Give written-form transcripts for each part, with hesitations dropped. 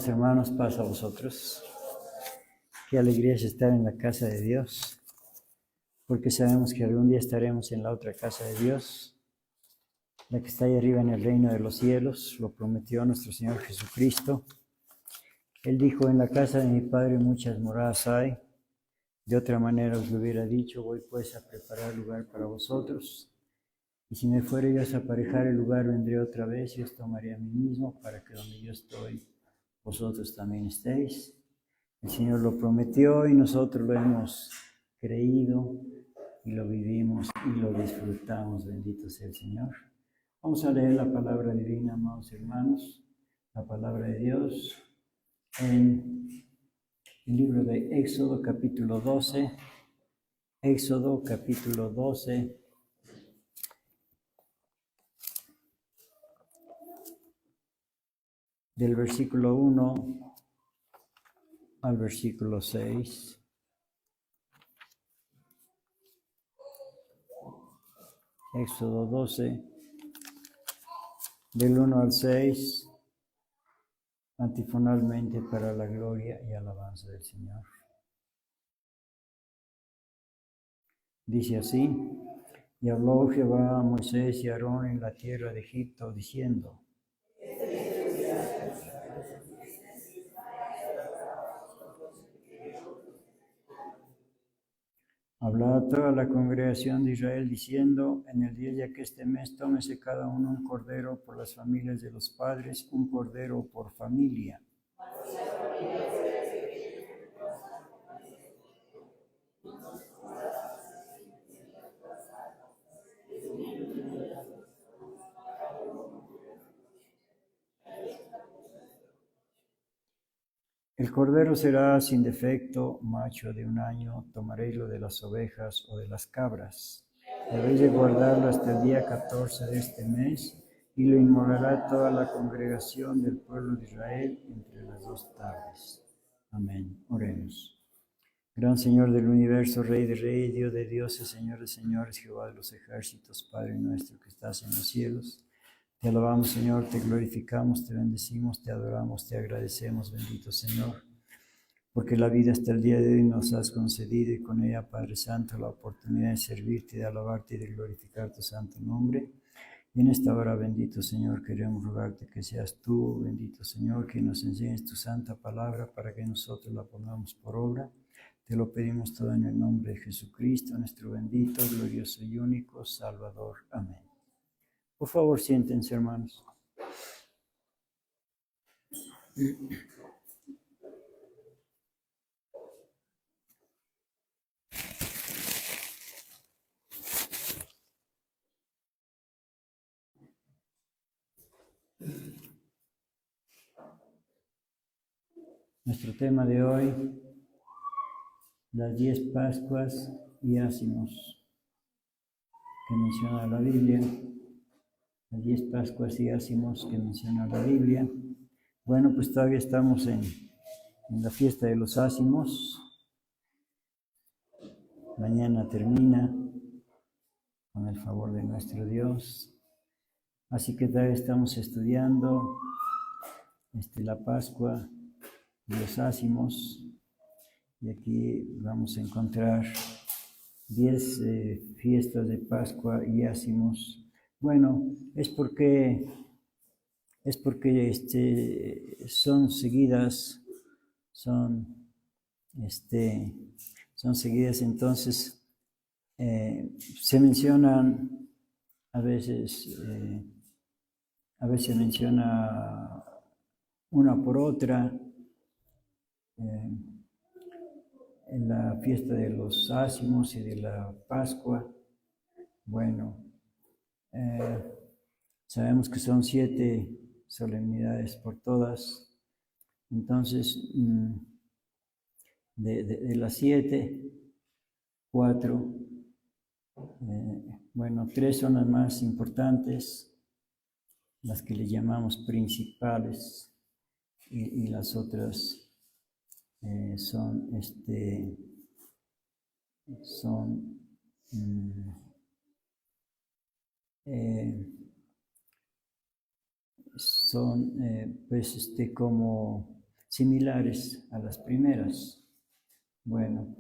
Amados hermanos, paz a vosotros. Qué alegría es estar en la casa de Dios, porque sabemos que algún día estaremos en la otra casa de Dios, la que está ahí arriba en el reino de los cielos. Lo prometió nuestro Señor Jesucristo. Él dijo: en la casa de mi Padre muchas moradas hay. De otra manera os lo hubiera dicho: voy pues a preparar lugar para vosotros. Y si me fuere yo a aparejar el lugar, vendré otra vez y os tomaré a mí mismo, para que donde yo estoy, vosotros también estéis. El Señor lo prometió y nosotros lo hemos creído y lo vivimos y lo disfrutamos. Bendito sea el Señor. Vamos a leer la palabra divina, amados hermanos, la palabra de Dios en el libro de Éxodo capítulo 12. Éxodo capítulo 12. Del versículo 1 al versículo 6. Éxodo 12, del 1 al 6, antifonalmente para la gloria y alabanza del Señor. Dice así: y habló Jehová a Moisés y a Aarón en la tierra de Egipto, diciendo: hablad a toda la congregación de Israel, diciendo: en el día de este mes tómese cada uno un cordero por las familias de los padres, un cordero por familia. El cordero será sin defecto, macho de un año. Tomaréis lo de las ovejas o de las cabras. Debéis de guardarlo hasta el día 14 de este mes, y lo inmolará toda la congregación del pueblo de Israel entre las 2 tardes. Amén. Oremos. Gran Señor del universo, Rey de reyes, Dios de dioses, Señor de señores, Jehová de los ejércitos, Padre nuestro que estás en los cielos. Te alabamos, Señor, te glorificamos, te bendecimos, te adoramos, te agradecemos, bendito Señor, porque la vida hasta el día de hoy nos has concedido, y con ella, Padre Santo, la oportunidad de servirte, de alabarte y de glorificar tu santo nombre. Y en esta hora, bendito Señor, queremos rogarte que seas tú, bendito Señor, que nos enseñes tu santa palabra para que nosotros la pongamos por obra. Te lo pedimos todo en el nombre de Jesucristo, nuestro bendito, glorioso y único Salvador. Amén. Por favor, siéntense, hermanos. Nuestro tema de hoy: las 10 Pascuas y ácimos que menciona la Biblia. Las 10 Pascuas y ácimos que menciona la Biblia. Bueno, pues todavía estamos en la fiesta de los ácimos. Mañana termina, con el favor de nuestro Dios. Así que todavía estamos estudiando la Pascua y los ácimos. Y aquí vamos a encontrar 10 fiestas de Pascua y ácimos. Bueno, es porque son seguidas, son seguidas. Entonces se mencionan a veces menciona una por otra. En la fiesta de los ácimos y de la Pascua, bueno, sabemos que son 7 solemnidades por todas. Entonces, de las 7, 4, bueno, 3 son las más importantes, las que le llamamos principales, y las otras son pues como similares a las primeras. Bueno,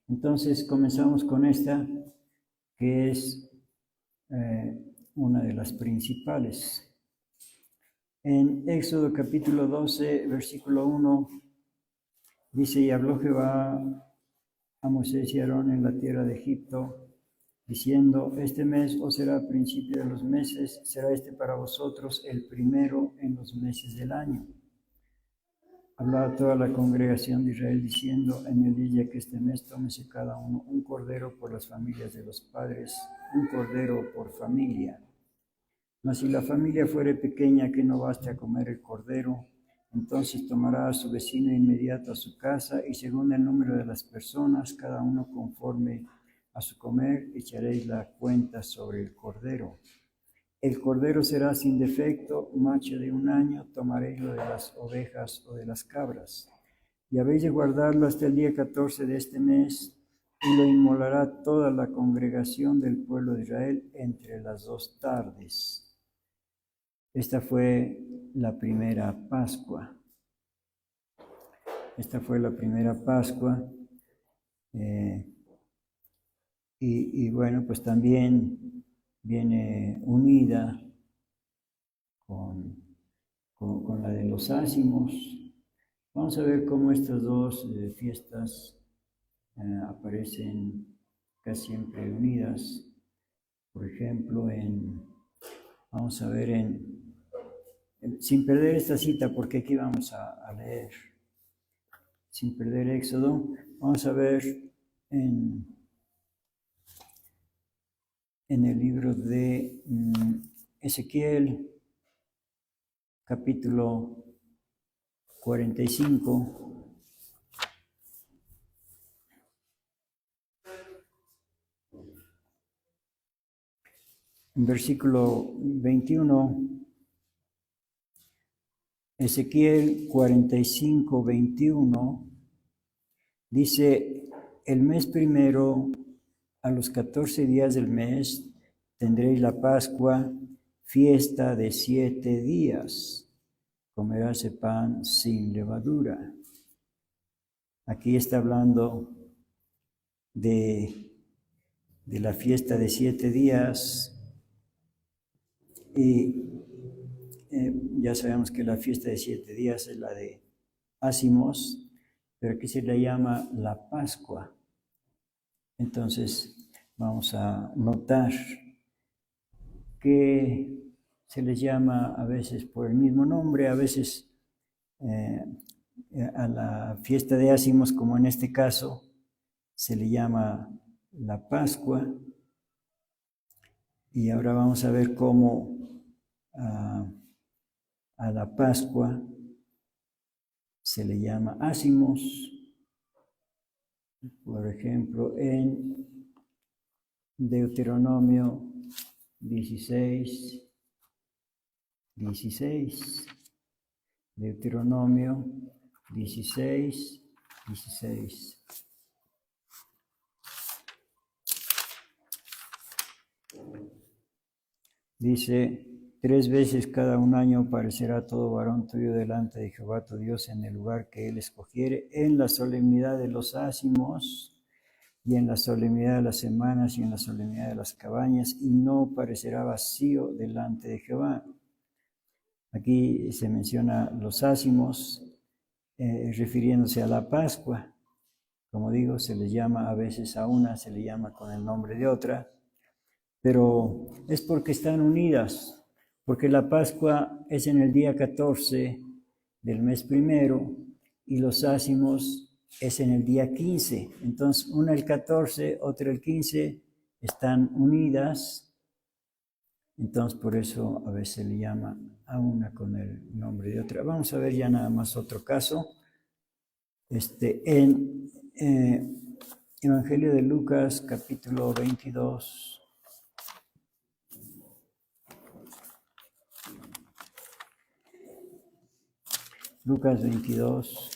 entonces comenzamos con esta, que es una de las principales. En Éxodo capítulo 12, versículo 1, dice: y habló Jehová a Moisés y a Aarón en la tierra de Egipto, diciendo: este mes os será principio de los meses, será este para vosotros el primero en los meses del año. Hablaba toda la congregación de Israel diciendo: en el día que este mes tómese cada uno un cordero por las familias de los padres, un cordero por familia. Mas si la familia fuere pequeña que no baste a comer el cordero, entonces tomará a su vecino inmediato a su casa, y según el número de las personas, cada uno conforme a su comer, echaréis la cuenta sobre el cordero. El cordero será sin defecto, macho de 1 año, tomaréis lo de las ovejas o de las cabras. Y habéis de guardarlo hasta el día 14 de este mes, y lo inmolará toda la congregación del pueblo de Israel entre las 2 tardes. Esta fue la primera Pascua. Esta fue la primera Pascua. Y bueno, pues también viene unida con la de los ázimos. Vamos a ver cómo estas dos fiestas aparecen casi siempre unidas. Por ejemplo, vamos a ver sin perder esta cita, porque aquí vamos a leer, sin perder Éxodo, vamos a ver en el libro de Ezequiel, capítulo 45. En versículo 21, Ezequiel 45, 21, dice: el mes primero, a los 14 días del mes, tendréis la Pascua, fiesta de 7 días. Comeráse pan sin levadura. Aquí está hablando de la fiesta de 7 días. Y ya sabemos que la fiesta de 7 días es la de Ázimos, pero aquí se le llama la Pascua. Entonces vamos a notar que se les llama a veces por el mismo nombre, a veces a la fiesta de Ázimos, como en este caso, se le llama la Pascua. Y ahora vamos a ver cómo a la Pascua se le llama Ázimos. Por ejemplo, en Deuteronomio 16. Deuteronomio 16. Dice: 3 veces cada 1 año aparecerá todo varón tuyo delante de Jehová tu Dios en el lugar que él escogiere, en la solemnidad de los ázimos, y en la solemnidad de las semanas, y en la solemnidad de las cabañas, y no parecerá vacío delante de Jehová. Aquí se menciona los ázimos, refiriéndose a la Pascua. Como digo, se les llama a veces a una, se le llama con el nombre de otra, pero es porque están unidas, porque la Pascua es en el día 14 del mes primero, y los ázimos es en el día 15. Entonces, una el 14, otra el 15, están unidas. Entonces, por eso a veces se le llama a una con el nombre de otra. Vamos a ver ya nada más otro caso. En Evangelio de Lucas, capítulo 22. Lucas 22.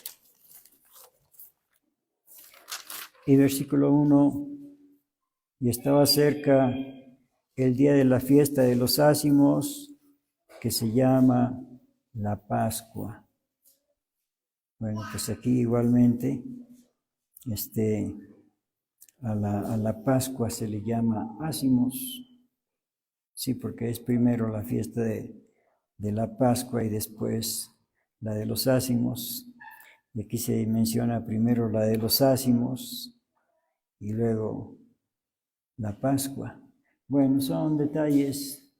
Y versículo 1, y estaba cerca el día de la fiesta de los ázimos, que se llama la Pascua. Bueno, pues aquí igualmente, a la Pascua se le llama ácimos, sí, porque es primero la fiesta de la Pascua y después la de los ácimos. Y aquí se menciona primero la de los ácimos y luego la Pascua. Bueno, son detalles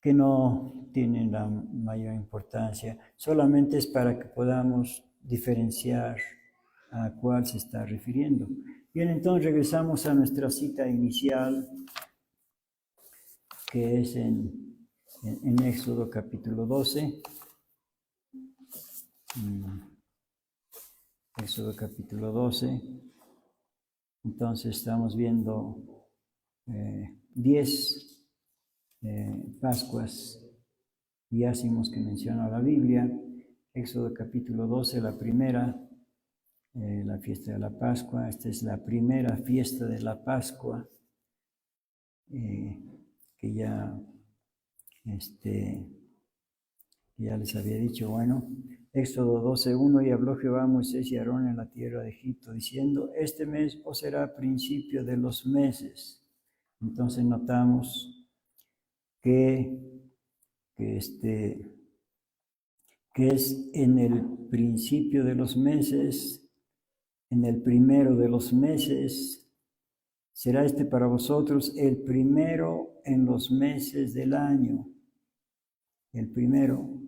que no tienen la mayor importancia, solamente es para que podamos diferenciar a cuál se está refiriendo. Bien, entonces regresamos a nuestra cita inicial, que es en Éxodo capítulo 12. Éxodo capítulo 12. Entonces estamos viendo 10 Pascuas y ácimos que menciona la Biblia. Éxodo capítulo 12, la primera, la fiesta de la Pascua. Esta es la primera fiesta de la Pascua que ya les había dicho. Bueno, Éxodo 12:1, y habló Jehová a Moisés y a Aarón en la tierra de Egipto, diciendo: este mes os será principio de los meses. Entonces notamos que es en el principio de los meses, en el primero de los meses, será para vosotros el primero en los meses del año. El primero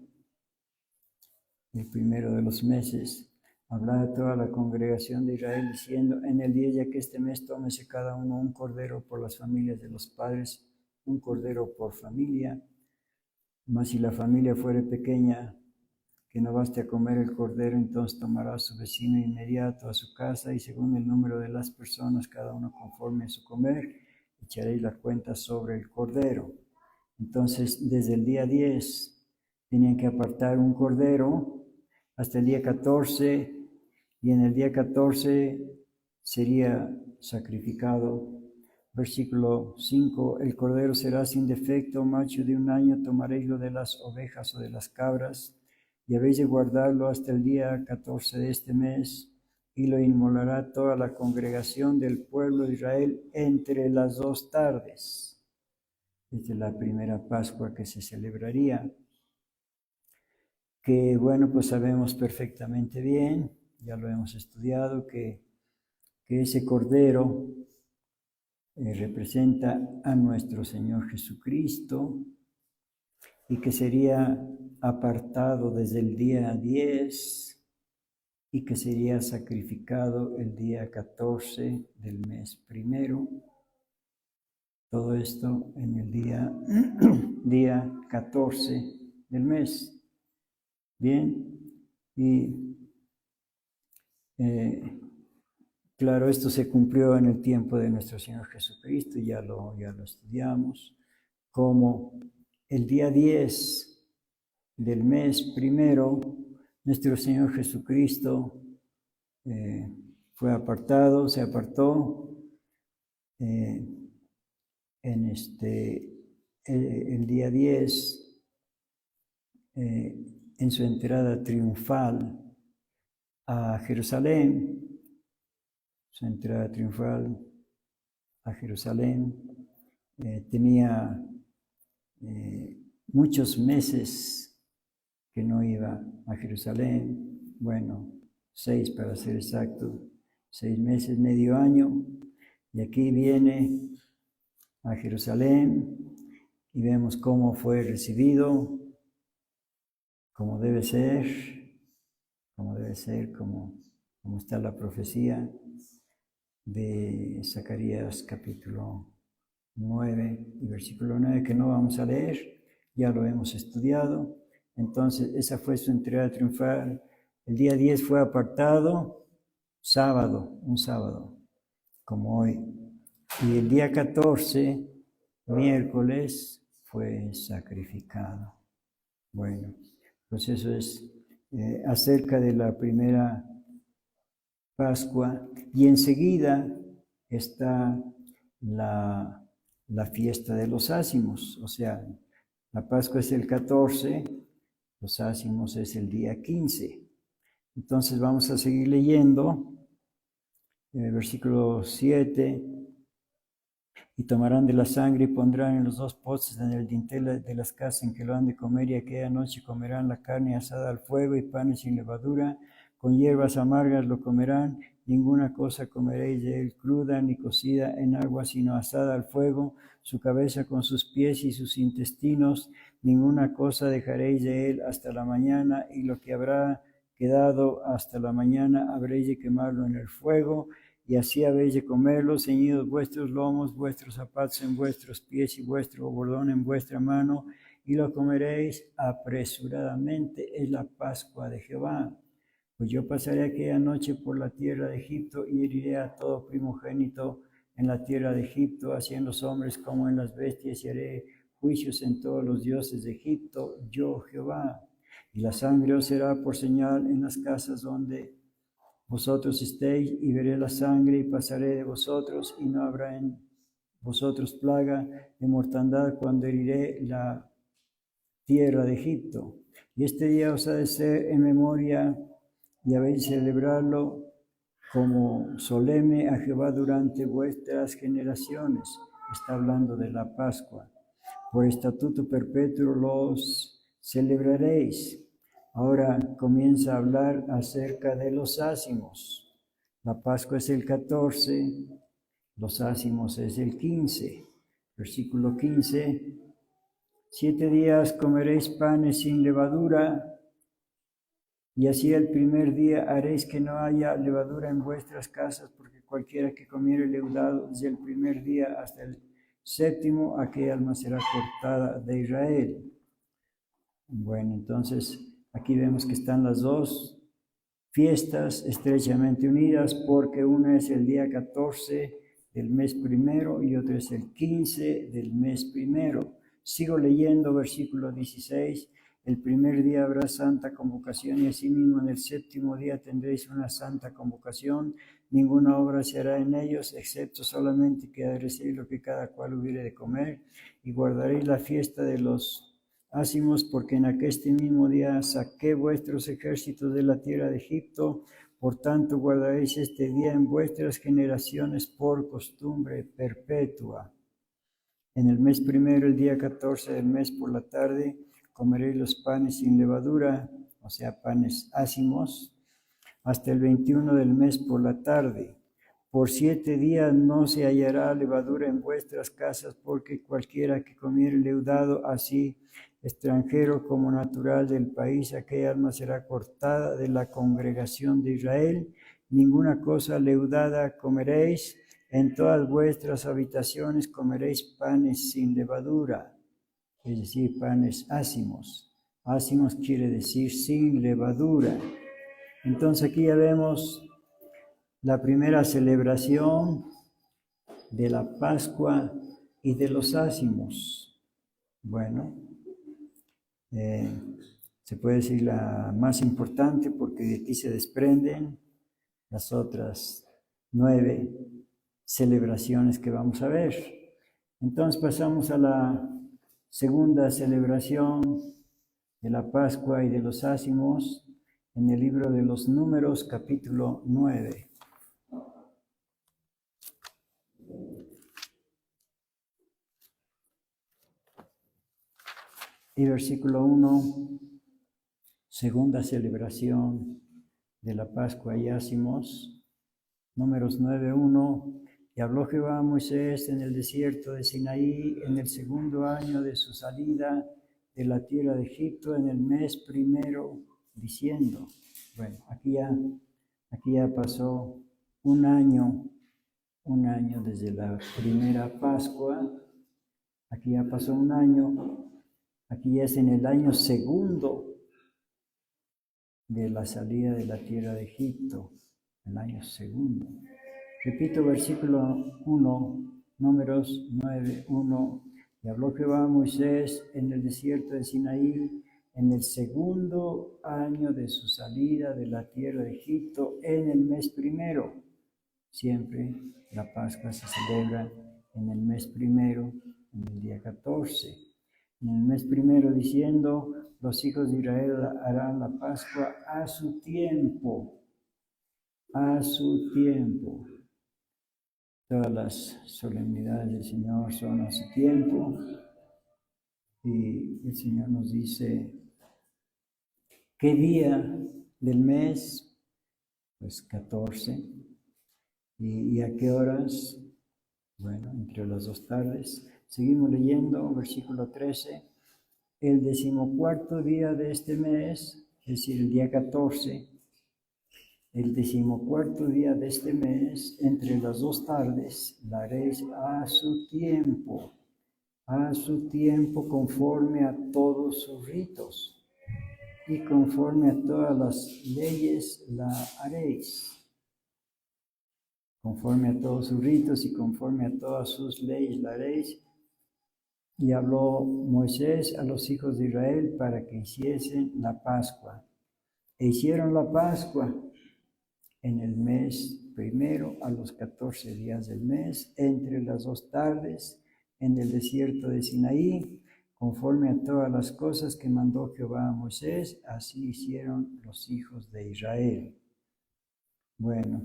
de los meses. Hablaba a toda la congregación de Israel diciendo: en el día ya que este mes tómese cada uno un cordero por las familias de los padres, un cordero por familia. Mas si la familia fuere pequeña, que no baste a comer el cordero, entonces tomará a su vecino inmediato a su casa, y según el número de las personas, cada uno conforme a su comer, echaréis la cuenta sobre el cordero. Entonces, desde el día 10 tenían que apartar un cordero hasta el día 14, y en el día 14 sería sacrificado. Versículo 5, el cordero será sin defecto, macho de un año, tomaréis lo de las ovejas o de las cabras, y habéis de guardarlo hasta el día 14 de este mes, y lo inmolará toda la congregación del pueblo de Israel entre las 2 tardes. Esta es la primera Pascua que se celebraría, que bueno, pues sabemos perfectamente bien, ya lo hemos estudiado, que ese cordero representa a nuestro Señor Jesucristo, y que sería apartado desde el día 10 y que sería sacrificado el día 14 del mes primero. Todo esto en el día 14 del mes. Bien, y claro, esto se cumplió en el tiempo de nuestro Señor Jesucristo, ya lo estudiamos, como el día 10 del mes primero, nuestro Señor Jesucristo fue apartado, se apartó en el día 10, en su entrada triunfal a Jerusalén, tenía muchos meses que no iba a Jerusalén, bueno, 6 para ser exacto, 6 meses, medio año, y aquí viene a Jerusalén y vemos cómo fue recibido, como debe ser, como está la profecía de Zacarías capítulo 9 y versículo 9, que no vamos a leer, ya lo hemos estudiado. Entonces, esa fue su entrada triunfal. El día 10 fue apartado, un sábado, como hoy. Y el día 14, miércoles, fue sacrificado. Bueno, pues eso es acerca de la primera Pascua. Y enseguida está la fiesta de los ácimos. O sea, la Pascua es el 14, los ácimos es el día 15. Entonces vamos a seguir leyendo, versículo 7. Y tomarán de la sangre y pondrán en los dos postes en el dintel de las casas en que lo han de comer, y aquella noche comerán la carne asada al fuego y panes sin levadura, con hierbas amargas lo comerán. Ninguna cosa comeréis de él cruda ni cocida en agua, sino asada al fuego, su cabeza con sus pies y sus intestinos. Ninguna cosa dejaréis de él hasta la mañana, y lo que habrá quedado hasta la mañana habréis de quemarlo en el fuego. Y así habéis de comerlo, ceñidos vuestros lomos, vuestros zapatos en vuestros pies y vuestro bordón en vuestra mano, y lo comeréis apresuradamente. Es la Pascua de Jehová. Pues yo pasaré aquella noche por la tierra de Egipto y heriré a todo primogénito en la tierra de Egipto, así en los hombres como en las bestias, y haré juicios en todos los dioses de Egipto, yo Jehová. Y la sangre os será por señal en las casas donde vosotros estéis, y veré la sangre y pasaré de vosotros, y no habrá en vosotros plaga de mortandad cuando heriré la tierra de Egipto. Y este día os ha de ser en memoria, y habéis de celebrarlo como solemne a Jehová durante vuestras generaciones. Está hablando de la Pascua. Por estatuto perpetuo los celebraréis. Ahora comienza a hablar acerca de los ácimos. La Pascua es el 14, los ácimos es el 15. Versículo 15. 7 días comeréis panes sin levadura, y así el primer día haréis que no haya levadura en vuestras casas, porque cualquiera que comiere leudado desde el primer día hasta el séptimo, aquella alma será cortada de Israel. Bueno, entonces aquí vemos que están las dos fiestas estrechamente unidas, porque una es el día 14 del mes primero y otra es el 15 del mes primero. Sigo leyendo versículo 16. El primer día habrá santa convocación, y asimismo en el séptimo día tendréis una santa convocación. Ninguna obra se hará en ellos, excepto solamente que ha de recibir lo que cada cual hubiere de comer. Y guardaréis la fiesta de los ácimos, porque en aqueste mismo día saqué vuestros ejércitos de la tierra de Egipto. Por tanto, guardaréis este día en vuestras generaciones por costumbre perpetua. En el mes primero, el día 14 del mes por la tarde, comeréis los panes sin levadura, o sea, panes ácimos, hasta el 21 del mes por la tarde. Por 7 días no se hallará levadura en vuestras casas, porque cualquiera que comiere leudado, así extranjero como natural del país, aquella alma será cortada de la congregación de Israel. Ninguna cosa leudada comeréis. En todas vuestras habitaciones comeréis panes sin levadura, es decir, panes ácimos. Ácimos quiere decir sin levadura. Entonces aquí ya vemos la primera celebración de la Pascua y de los ácimos. Bueno, se puede decir la más importante, porque de aquí se desprenden las otras 9 celebraciones que vamos a ver. Entonces pasamos a la segunda celebración de la Pascua y de los ácimos en el libro de los Números, capítulo 9. Y versículo 1, segunda celebración de la Pascua y ácimos. Números 9:1. Y habló Jehová a Moisés en el desierto de Sinaí, en el segundo año de su salida de la tierra de Egipto, en el mes primero, diciendo. Bueno, aquí ya pasó un año desde la primera Pascua. Aquí ya pasó un año. Aquí ya es en el año segundo de la salida de la tierra de Egipto, el año segundo. Repito, versículo 1, Números 9:1. Y habló Jehová a Moisés en el desierto de Sinaí, en el segundo año de su salida de la tierra de Egipto, en el mes primero. Siempre la Pascua se celebra en el mes primero, en el día 14. en el mes primero, diciendo: los hijos de Israel harán la Pascua a su tiempo, a su tiempo. Todas las solemnidades del Señor son a su tiempo. Y el Señor nos dice: ¿qué día del mes? Pues 14. ¿Y a qué horas? Bueno, entre las 2 tardes. Seguimos leyendo, versículo 13. El 14º día de este mes, es decir, el día 14, el 14º día de este mes, entre las 2 tardes, la haréis a su tiempo conforme a todos sus ritos y conforme a todas las leyes la haréis. Conforme a todos sus ritos y conforme a todas sus leyes la haréis. Y habló Moisés a los hijos de Israel para que hiciesen la Pascua. E hicieron la Pascua en el mes primero, a los 14 días del mes, entre las 2 tardes, en el desierto de Sinaí, conforme a todas las cosas que mandó Jehová a Moisés, así hicieron los hijos de Israel. Bueno,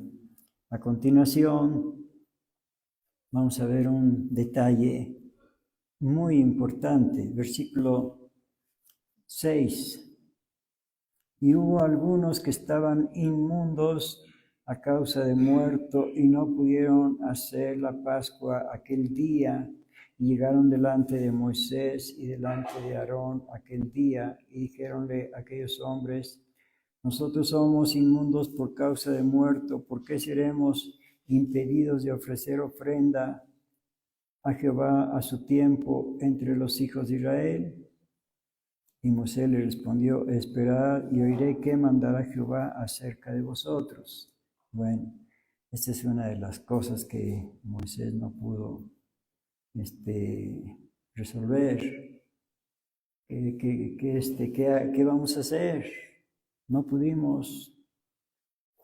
a continuación vamos a ver un detalle muy importante, versículo 6. Y hubo algunos que estaban inmundos a causa de muerto y no pudieron hacer la Pascua aquel día. Y llegaron delante de Moisés y delante de Aarón aquel día y dijéronle a aquellos hombres: nosotros somos inmundos por causa de muerto, ¿por qué seremos impedidos de ofrecer ofrenda a Jehová a su tiempo entre los hijos de Israel? Y Moisés le respondió: esperad y oiré qué mandará Jehová acerca de vosotros. Bueno, esta es una de las cosas que Moisés no pudo resolver. ¿Qué vamos a hacer? No pudimos.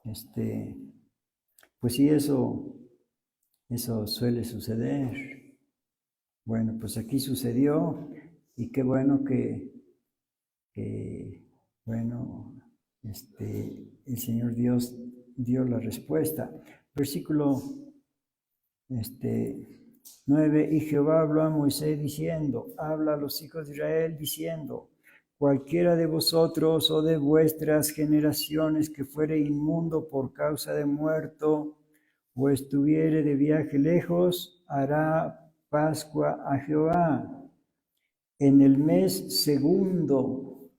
Pues sí, eso suele suceder. Bueno, pues aquí sucedió y qué bueno que el Señor Dios dio la respuesta. Versículo 9, y Jehová habló a Moisés diciendo: habla a los hijos de Israel diciendo: cualquiera de vosotros o de vuestras generaciones que fuere inmundo por causa de muerto o estuviere de viaje lejos, hará Pascua a Jehová en el mes segundo,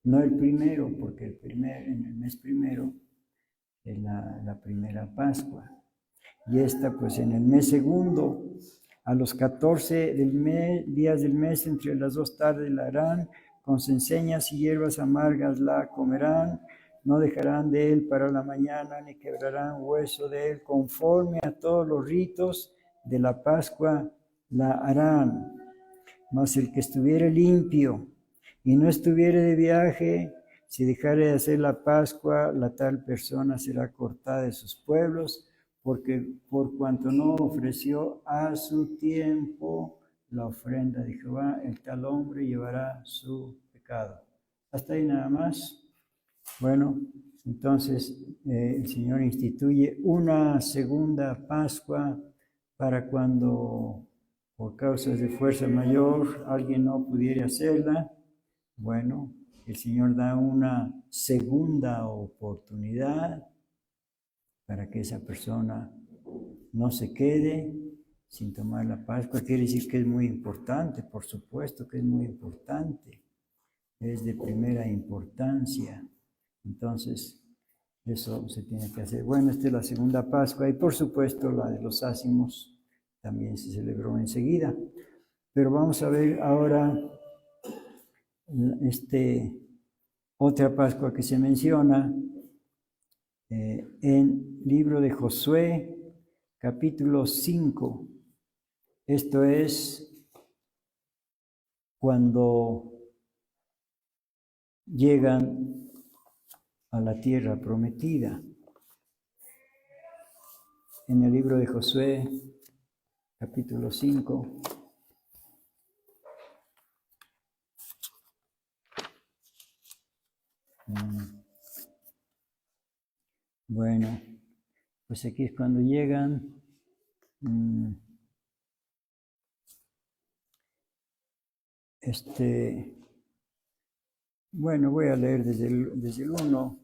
no el primero, porque en el mes primero es la primera Pascua. Y esta pues en el mes segundo, a los 14 días del mes, entre las 2 tardes la harán, con cenceñas y hierbas amargas la comerán, no dejarán de él para la mañana, ni quebrarán hueso de él, conforme a todos los ritos de la Pascua la harán. Mas el que estuviere limpio y no estuviere de viaje, si dejare de hacer la Pascua, la tal persona será cortada de sus pueblos, porque por cuanto no ofreció a su tiempo la ofrenda de Jehová, el tal hombre llevará su pecado. Hasta ahí nada más. Bueno, entonces el Señor instituye una segunda Pascua para cuando por causas de fuerza mayor alguien no pudiera hacerla. Bueno, el Señor da una segunda oportunidad para que esa persona no se quede sin tomar la Pascua. Quiere decir que es muy importante, por supuesto que es muy importante, es de primera importancia. Entonces, eso se tiene que hacer. Bueno, esta es la segunda Pascua y por supuesto la de los ácimos también se celebró enseguida. Pero vamos a ver ahora otra Pascua que se menciona en libro de Josué, capítulo 5. Esto es cuando llegan a la tierra prometida. En el libro de Josué, capítulo 5, Bueno, pues aquí es cuando llegan. Bueno, voy a leer desde el 1.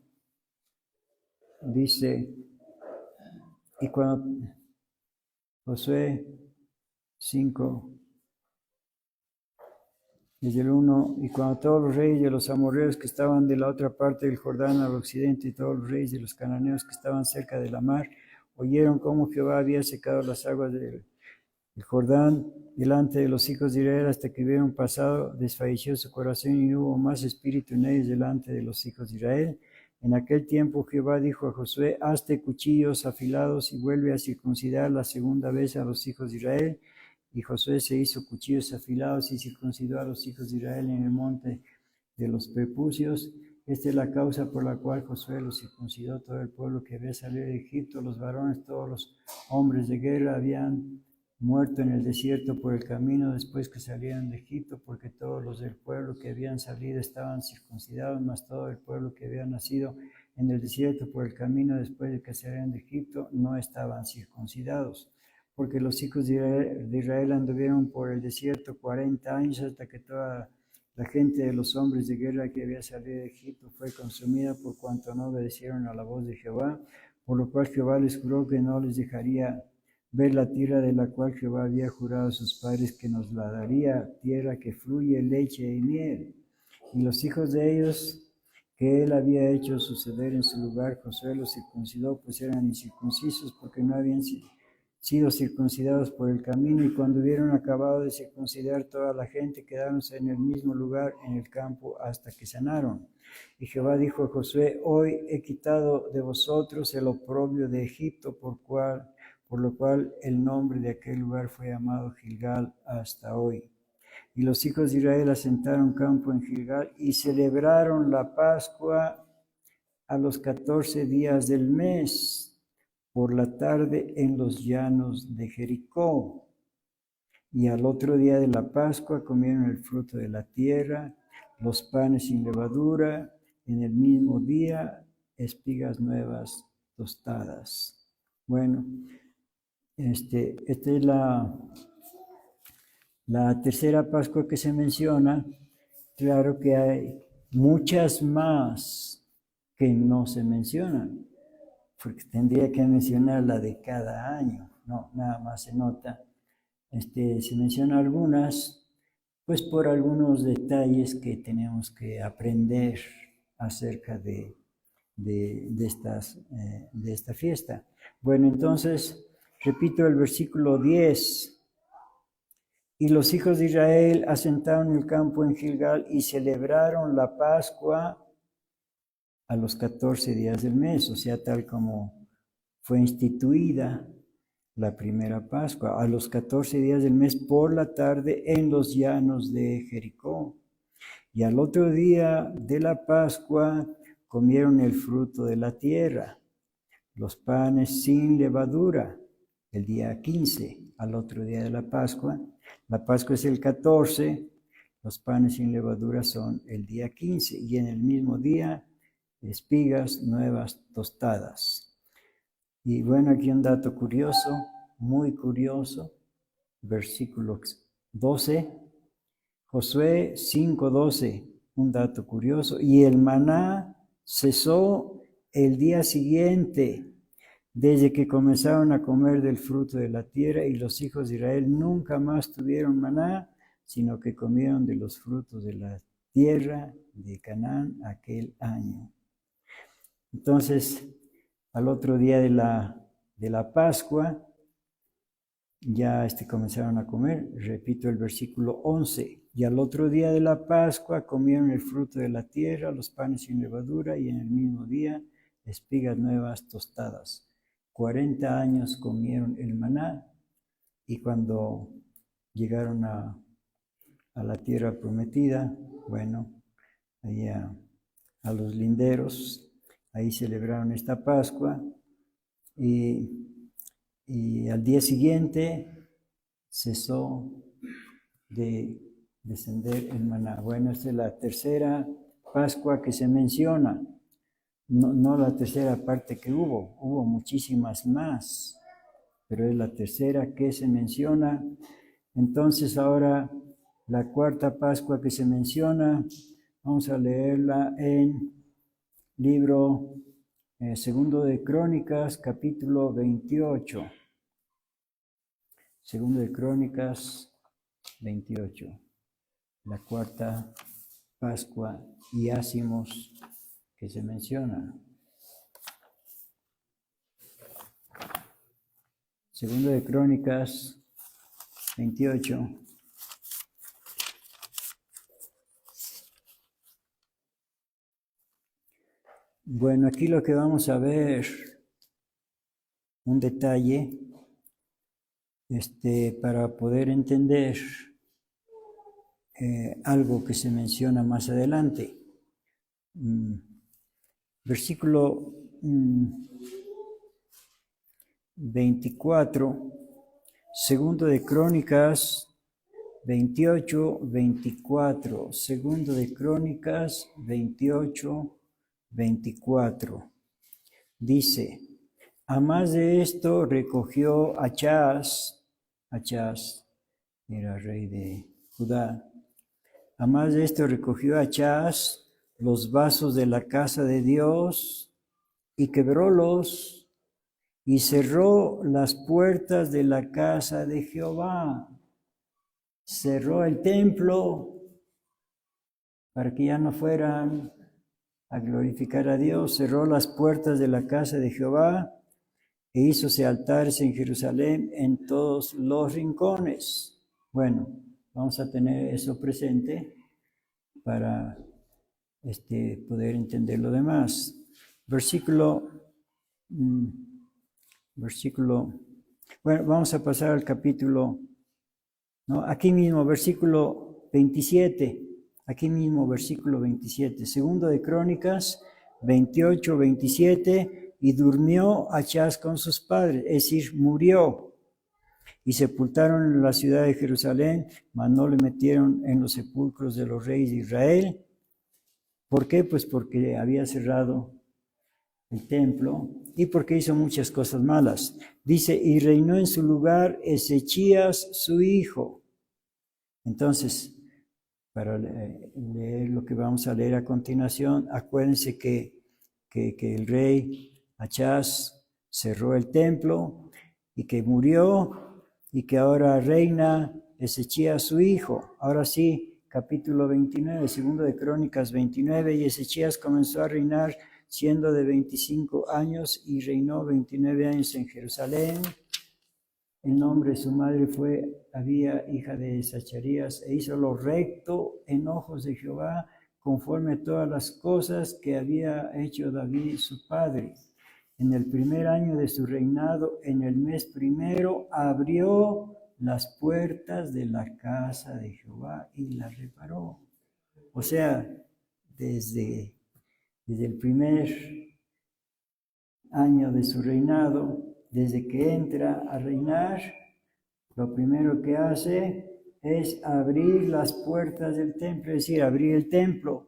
Dice, y cuando Josué 5, desde el 1, y cuando todos los reyes de los amorreos que estaban de la otra parte del Jordán al occidente y todos los reyes de los cananeos que estaban cerca de la mar, oyeron cómo Jehová había secado las aguas del Jordán delante de los hijos de Israel hasta que hubieron pasado, desfalleció su corazón y no hubo más espíritu en ellos delante de los hijos de Israel. En aquel tiempo Jehová dijo a Josué, hazte cuchillos afilados y vuelve a circuncidar la segunda vez a los hijos de Israel. Y Josué se hizo cuchillos afilados y circuncidó a los hijos de Israel en el monte de los prepucios. Esta es la causa por la cual Josué los circuncidó. Todo el pueblo que había salido de Egipto, los varones, todos los hombres de guerra habían muerto en el desierto por el camino después que salieron de Egipto, porque todos los del pueblo que habían salido estaban circuncidados, mas todo el pueblo que había nacido en el desierto por el camino después de que salieron de Egipto no estaban circuncidados, porque los hijos de Israel anduvieron por el desierto 40 años hasta que toda la gente de los hombres de guerra que había salido de Egipto fue consumida por cuanto no obedecieron a la voz de Jehová, por lo cual Jehová les juró que no les dejaría ver la tierra de la cual Jehová había jurado a sus padres que nos la daría, tierra que fluye leche y miel. Y los hijos de ellos que él había hecho suceder en su lugar, Josué los circuncidó, pues eran incircuncisos porque no habían sido circuncidados por el camino, y cuando hubieron acabado de circuncidar toda la gente, quedáronse en el mismo lugar en el campo hasta que sanaron. Y Jehová dijo a Josué, hoy he quitado de vosotros el oprobio de Egipto, por lo cual el nombre de aquel lugar fue llamado Gilgal hasta hoy. Y los hijos de Israel asentaron campo en Gilgal y celebraron la Pascua a los 14 días del mes, por la tarde en los llanos de Jericó. Y al otro día de la Pascua comieron el fruto de la tierra, los panes sin levadura, en el mismo día espigas nuevas tostadas. Bueno, esta es la tercera Pascua que se menciona. Claro que hay muchas más que no se mencionan, porque tendría que mencionar la de cada año, no, nada más se nota. Se menciona algunas, pues por algunos detalles que tenemos que aprender acerca de esta fiesta. Bueno, entonces, repito el versículo 10. Y los hijos de Israel asentaron el campo en Gilgal y celebraron la Pascua a los 14 días del mes, o sea, tal como fue instituida la primera Pascua, a los 14 días del mes por la tarde en los llanos de Jericó. Y al otro día de la Pascua comieron el fruto de la tierra, los panes sin levadura, el día 15, al otro día de la Pascua. La Pascua es el 14, los panes sin levadura son el día 15, y en el mismo día espigas nuevas tostadas. Y bueno, aquí un dato curioso, muy curioso, versículo 12, Josué 5:12, un dato curioso, y el maná cesó el día siguiente, desde que comenzaron a comer del fruto de la tierra, y los hijos de Israel nunca más tuvieron maná, sino que comieron de los frutos de la tierra de Canaán aquel año. Entonces, al otro día de la Pascua, ya comenzaron a comer, repito el versículo 11, y al otro día de la Pascua comieron el fruto de la tierra, los panes sin levadura, y en el mismo día espigas nuevas tostadas. 40 años comieron el maná, y cuando llegaron a la tierra prometida, bueno, allá a los linderos, ahí celebraron esta Pascua, y al día siguiente cesó de descender el maná. Bueno, esta es la tercera Pascua que se menciona, no la tercera parte que hubo muchísimas más, pero es la tercera que se menciona. Entonces ahora la cuarta Pascua que se menciona, vamos a leerla en libro Segundo de Crónicas, capítulo 28. Segundo de Crónicas 28, la cuarta Pascua y ácimos que se menciona. Segundo de Crónicas 28. Bueno, aquí lo que vamos a ver, un detalle, para poder entender algo que se menciona más adelante. Versículo 24, segundo de Crónicas 28, 24, segundo de Crónicas 28, 24. Dice, a más de esto recogió Achaz era rey de Judá, a más de esto recogió Achaz los vasos de la casa de Dios y quebrólos y cerró las puertas de la casa de Jehová. Cerró el templo para que ya no fueran a glorificar a Dios. Cerró las puertas de la casa de Jehová e hízose altares en Jerusalén en todos los rincones. Bueno, vamos a tener eso presente para poder entender lo demás. Versículo, bueno, vamos a pasar al capítulo, ¿no? Aquí mismo, versículo 27, aquí mismo, versículo 27, segundo de Crónicas 28, 27, y durmió Achaz con sus padres, es decir, murió, y sepultaron en la ciudad de Jerusalén, mas no le metieron en los sepulcros de los reyes de Israel. ¿Por qué? Pues porque había cerrado el templo y porque hizo muchas cosas malas. Dice, y reinó en su lugar Ezechías, su hijo. Entonces, para leer lo que vamos a leer a continuación, acuérdense que el rey Achaz cerró el templo y que murió y que ahora reina Ezechías, su hijo. Ahora sí, capítulo 29, segundo de Crónicas 29, y Ezechías comenzó a reinar siendo de 25 años y reinó 29 años en Jerusalén. El nombre de su madre fue Abía, hija de Zacarías, e hizo lo recto en ojos de Jehová, conforme a todas las cosas que había hecho David su padre. En el primer año de su reinado, en el mes primero, abrió las puertas de la casa de Jehová y las reparó. O sea, desde el primer año de su reinado, desde que entra a reinar, lo primero que hace es abrir las puertas del templo, es decir, abrir el templo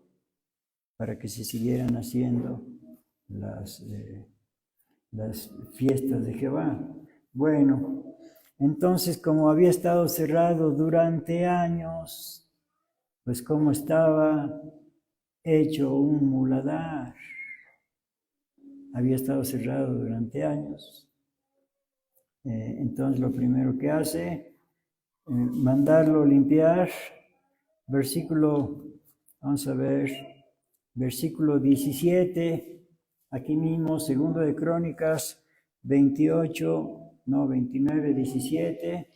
para que se siguieran haciendo las fiestas de Jehová. Bueno, entonces como había estado cerrado durante años, pues como estaba hecho un muladar, había estado cerrado durante años. Entonces lo primero que hace, mandarlo limpiar. Versículo, vamos a ver, versículo 17, aquí mismo, segundo de Crónicas 29, 17,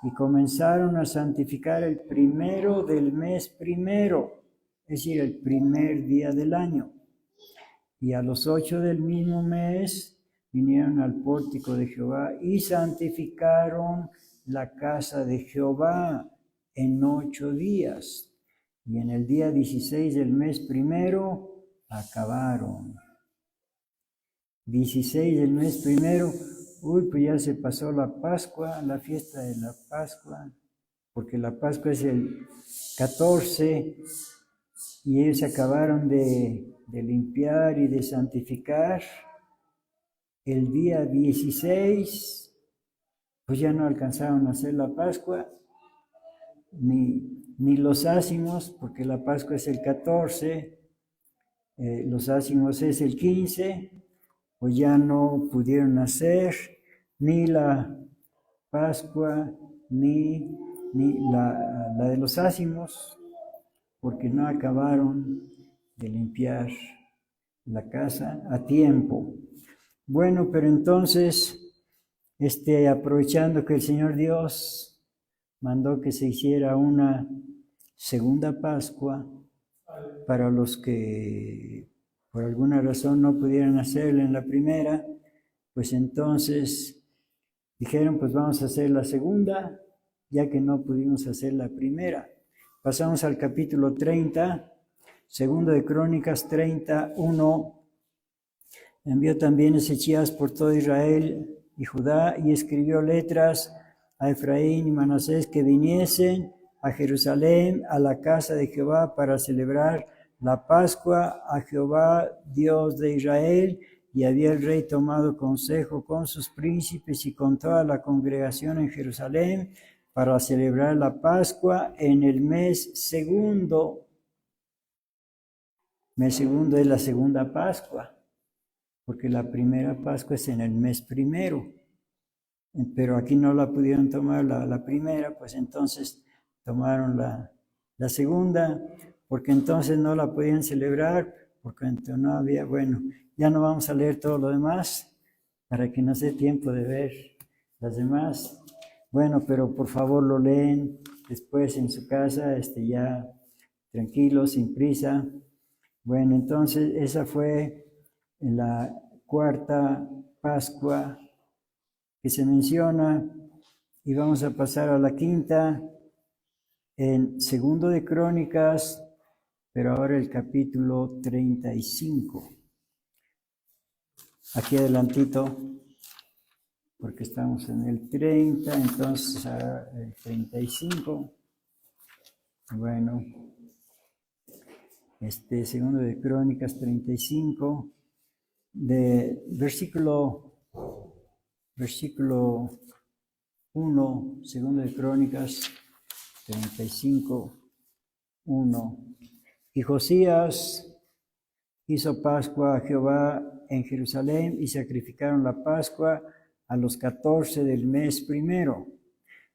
y comenzaron a santificar el primero del mes primero, es decir, el primer día del año. Y a los 8 del mismo mes vinieron al pórtico de Jehová y santificaron la casa de Jehová en 8 días. Y en el día 16 del mes primero acabaron. 16 del mes primero, pues ya se pasó la Pascua, la fiesta de la Pascua, porque la Pascua es el 14 y ellos acabaron de limpiar y de santificar. El día 16, pues ya no alcanzaron a hacer la Pascua, ni los ácimos, porque la Pascua es el 14, los ácimos es el 15, pues ya no pudieron hacer ni la Pascua, ni la de los ácimos, porque no acabaron de limpiar la casa a tiempo. Bueno, pero entonces, aprovechando que el Señor Dios mandó que se hiciera una segunda Pascua para los que por alguna razón no pudieran hacerla en la primera, pues entonces dijeron, pues vamos a hacer la segunda, ya que no pudimos hacer la primera. Pasamos al capítulo 30, segundo de Crónicas 31. Envió también Ezechías por todo Israel y Judá y escribió letras a Efraín y Manasés que viniesen a Jerusalén, a la casa de Jehová, para celebrar la Pascua a Jehová, Dios de Israel. Y había el rey tomado consejo con sus príncipes y con toda la congregación en Jerusalén para celebrar la Pascua en el mes segundo. Mes segundo es la segunda Pascua, porque la primera Pascua es en el mes primero. Pero aquí no la pudieron tomar la primera, pues entonces tomaron la segunda, porque entonces no la podían celebrar, porque entonces no había, bueno, ya no vamos a leer todo lo demás, para que nos dé tiempo de ver las demás. Bueno, pero por favor lo leen después en su casa, ya tranquilo, sin prisa. Bueno, entonces esa fue la cuarta Pascua que se menciona, y vamos a pasar a la quinta en segundo de Crónicas, pero ahora el capítulo 35. Aquí adelantito, porque estamos en el 30, entonces el 35. Bueno, segundo de Crónicas 35, de versículo 1, segundo de Crónicas 35, 1. Y Josías hizo Pascua a Jehová en Jerusalén y sacrificaron la Pascua a los 14 del mes primero.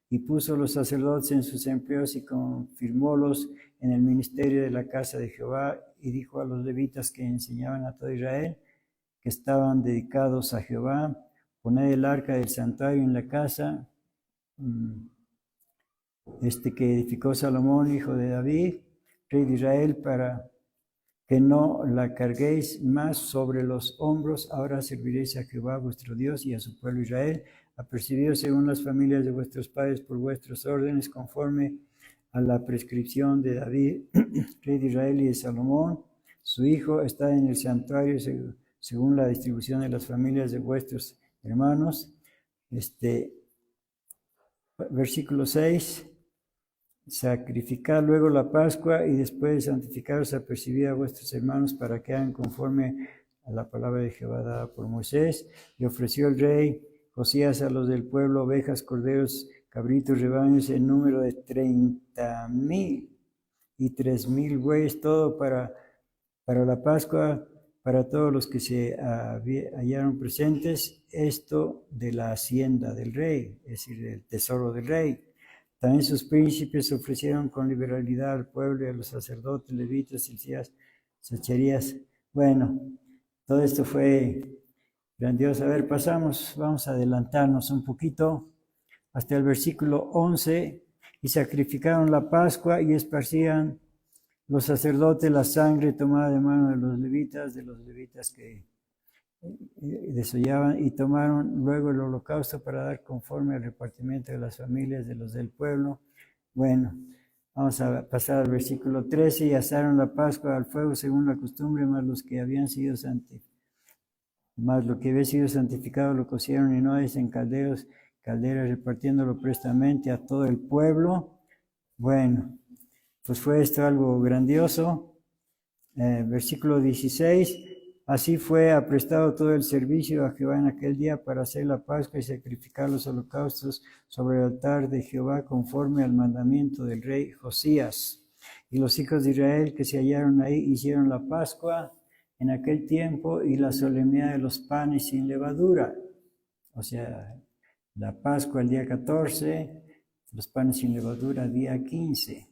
Y puso los sacerdotes en sus empleos y confirmólos en el ministerio de la casa de Jehová, y dijo a los levitas que enseñaban a todo Israel, que estaban dedicados a Jehová, poned el arca del santuario en la casa que edificó Salomón, hijo de David, rey de Israel, para que no la carguéis más sobre los hombros. Ahora serviréis a Jehová vuestro Dios y a su pueblo Israel, apercibidos según las familias de vuestros padres por vuestros órdenes, conforme a la prescripción de David, rey de Israel, y de Salomón, su hijo, está en el santuario según la distribución de las familias de vuestros hermanos. Versículo 6. Sacrificad luego la Pascua, y después de santificaros apercibid a vuestros hermanos para que hagan conforme a la palabra de Jehová dada por Moisés. Y ofreció el rey Josías a los del pueblo ovejas, corderos, cabritos, rebaños, en número de 30,000 y 3,000 bueyes, todo para la Pascua, para todos los que se hallaron presentes, esto de la hacienda del rey, es decir, del tesoro del rey. También sus príncipes ofrecieron con liberalidad al pueblo y a los sacerdotes, levitas, Hilcías, Zacarías. Bueno, todo esto fue grandioso. A ver, vamos a adelantarnos un poquito hasta el versículo 11. Y sacrificaron la Pascua y esparcían los sacerdotes la sangre tomada de mano de los levitas que desollaban, y tomaron luego el holocausto para dar conforme al repartimiento de las familias de los del pueblo. Bueno, vamos a pasar al versículo 13. Y asaron la Pascua al fuego según la costumbre, más lo que había sido santificado lo cocieron en ollas, en calderas, repartiéndolo prestamente a todo el pueblo. Bueno, pues fue esto algo grandioso. Versículo 16. Así fue aprestado todo el servicio a Jehová en aquel día para hacer la Pascua y sacrificar los holocaustos sobre el altar de Jehová conforme al mandamiento del rey Josías. Y los hijos de Israel que se hallaron ahí hicieron la Pascua en aquel tiempo y la solemnidad de los panes sin levadura. O sea, la Pascua el día 14, los panes sin levadura día 15.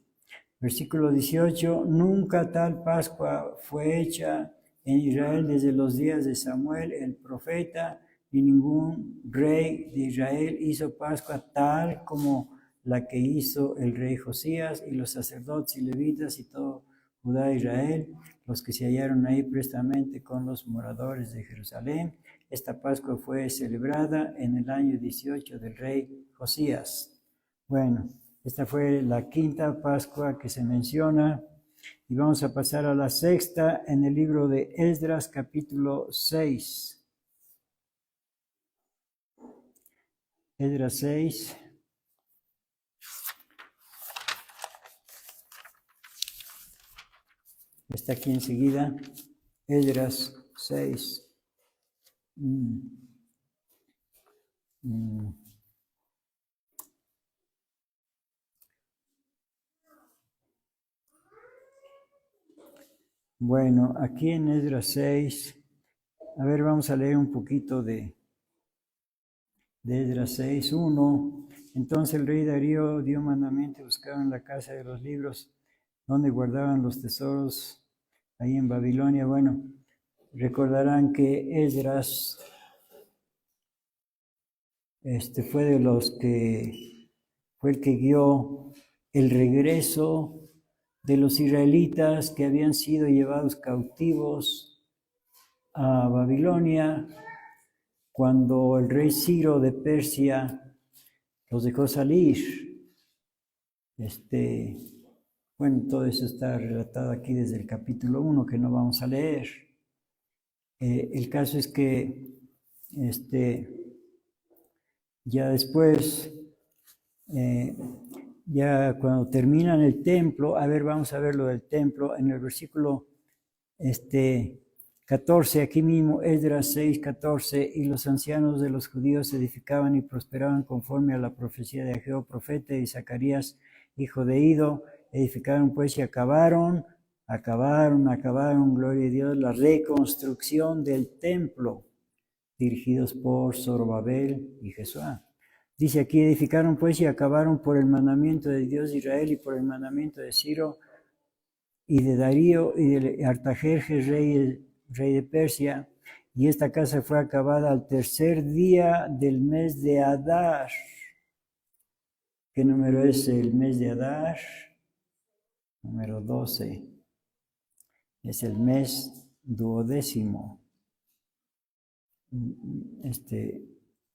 Versículo 18, nunca tal Pascua fue hecha en Israel desde los días de Samuel el profeta, y ningún rey de Israel hizo Pascua tal como la que hizo el rey Josías, y los sacerdotes y levitas y todo Judá e Israel, los que se hallaron ahí prestamente con los moradores de Jerusalén. Esta Pascua fue celebrada en el año 18 del rey Josías. Bueno, esta fue la quinta Pascua que se menciona. Y vamos a pasar a la sexta en el libro de Esdras, capítulo 6. Esdras 6. Está aquí enseguida. Esdras 6. Bueno, aquí en Esdras 6, a ver, vamos a leer un poquito de Esdras 6, 1. Entonces el rey Darío dio mandamiento y buscaban en la casa de los libros donde guardaban los tesoros ahí en Babilonia. Bueno, recordarán que Esdras fue de los que fue el que guió el regreso de los israelitas que habían sido llevados cautivos a Babilonia cuando el rey Ciro de Persia los dejó salir. Bueno, todo eso está relatado aquí desde el capítulo 1 que no vamos a leer. El caso es que ya después, ya cuando terminan el templo, a ver, vamos a ver lo del templo, en el versículo 14, aquí mismo, Esdras 6, 14, y los ancianos de los judíos edificaban y prosperaban conforme a la profecía de Ageo, profeta, y Zacarías, hijo de Ido, edificaron pues y acabaron, gloria a Dios, la reconstrucción del templo, dirigidos por Zorobabel y Jesuá. Dice aquí, edificaron pues y acabaron por el mandamiento de Dios de Israel y por el mandamiento de Ciro y de Darío y de Artajerjes, rey de Persia, y esta casa fue acabada al tercer día del mes de Adar. ¿Qué número es el mes de Adar? Número 12. Es el mes duodécimo.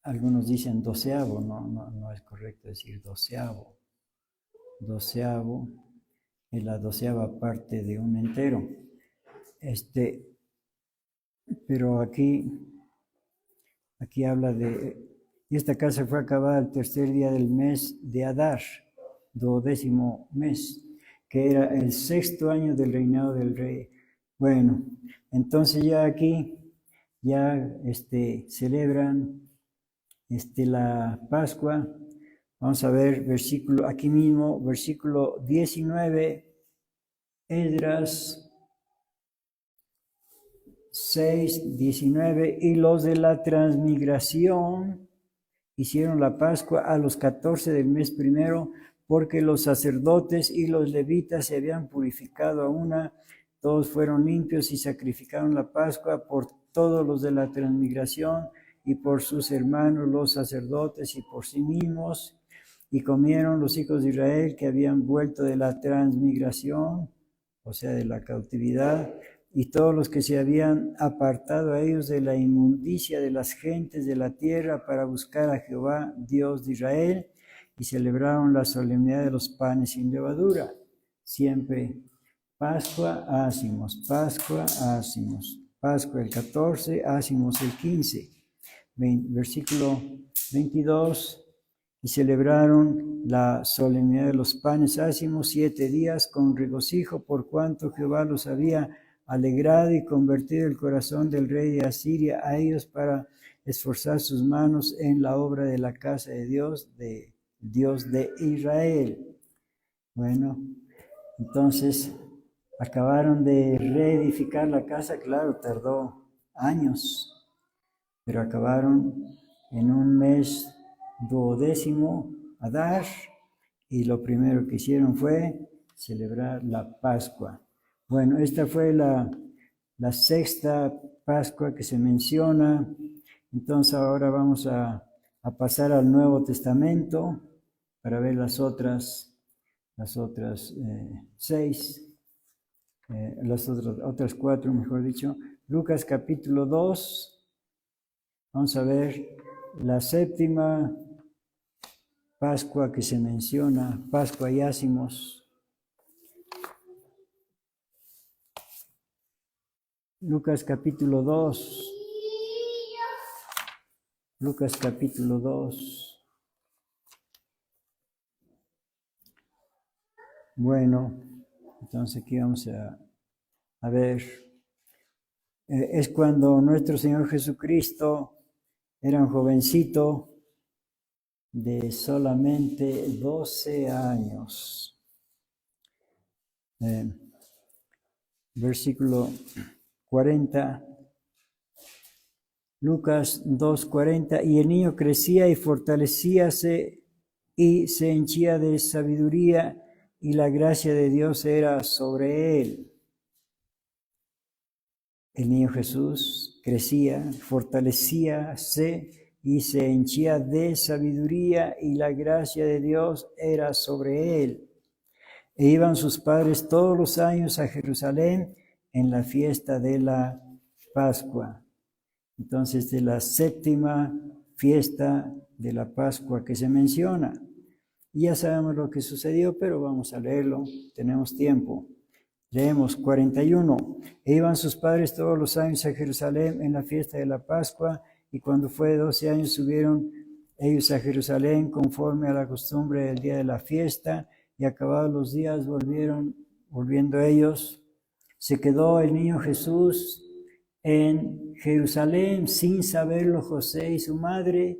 Algunos dicen doceavo, no es correcto decir doceavo. Doceavo es la doceava parte de un entero. Pero aquí habla de, y esta casa fue acabada el tercer día del mes de Adar, 12º mes, que era el 6º año del reinado del rey. Bueno, entonces ya aquí, ya celebran la Pascua. Vamos a ver aquí mismo, versículo 19, Esdras 6, 19, y los de la transmigración hicieron la Pascua a los 14 del mes primero, porque los sacerdotes y los levitas se habían purificado a una, todos fueron limpios y sacrificaron la Pascua por todos los de la transmigración y por sus hermanos los sacerdotes y por sí mismos, y comieron los hijos de Israel que habían vuelto de la transmigración, o sea, de la cautividad, y todos los que se habían apartado a ellos de la inmundicia de las gentes de la tierra para buscar a Jehová, Dios de Israel, y celebraron la solemnidad de los panes sin levadura. Siempre Pascua, ácimos, Pascua, ácimos. Pascua el 14, ácimos el 15. Versículo 22. Y celebraron la solemnidad de los panes ácimos 7 días con regocijo, por cuanto Jehová los había alegrado y convertido el corazón del rey de Asiria a ellos para esforzar sus manos en la obra de la casa de Dios de Israel. Bueno, entonces acabaron de reedificar la casa, claro, tardó años, pero acabaron en un mes 12º, Adar, y lo primero que hicieron fue celebrar la Pascua. Bueno, esta fue la sexta Pascua que se menciona. Entonces ahora vamos a pasar al Nuevo Testamento para ver las otras 6, las otras 4, mejor dicho. Lucas capítulo 2, vamos a ver la séptima Pascua que se menciona, Pascua y Ácimos. Lucas capítulo 2. Lucas capítulo 2. Bueno, entonces aquí vamos a ver. Es cuando nuestro Señor Jesucristo era un jovencito de solamente 12 años. Versículo 40, Lucas 2:40, y el niño crecía y fortalecíase y se henchía de sabiduría y la gracia de Dios era sobre él. El niño Jesús crecía, fortalecíase y se henchía de sabiduría y la gracia de Dios era sobre él. E iban sus padres todos los años a Jerusalén en la fiesta de la Pascua. Entonces, de la séptima fiesta de la Pascua que se menciona. Y ya sabemos lo que sucedió, pero vamos a leerlo, tenemos tiempo. Leemos 41. E iban sus padres todos los años a Jerusalén en la fiesta de la Pascua, y cuando fue de 12 años subieron ellos a Jerusalén conforme a la costumbre del día de la fiesta, y acabados los días volviendo ellos, se quedó el niño Jesús en Jerusalén sin saberlo José y su madre.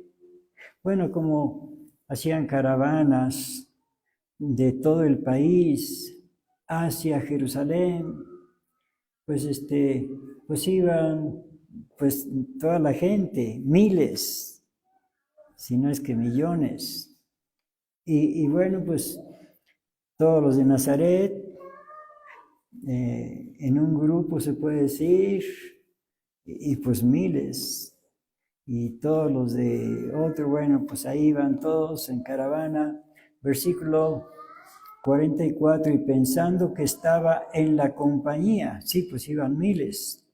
Bueno, como hacían caravanas de todo el país hacia Jerusalén, pues iban pues toda la gente, miles, si no es que millones. Y bueno, pues todos los de Nazaret, en un grupo se puede decir, y pues miles, y todos los de otro, bueno, pues ahí iban todos en caravana. Versículo 44, y pensando que estaba en la compañía, sí, pues iban miles,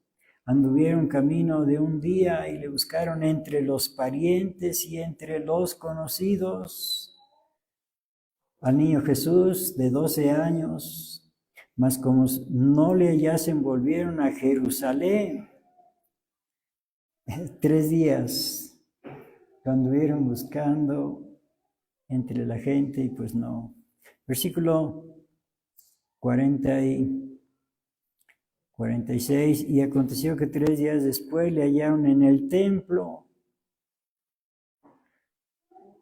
anduvieron camino de un día y le buscaron entre los parientes y entre los conocidos al niño Jesús de 12 años, mas como no le hallasen, volvieron a Jerusalén. 3 días lo anduvieron buscando entre la gente y pues no. Versículo 46, y aconteció que 3 días después le hallaron en el templo.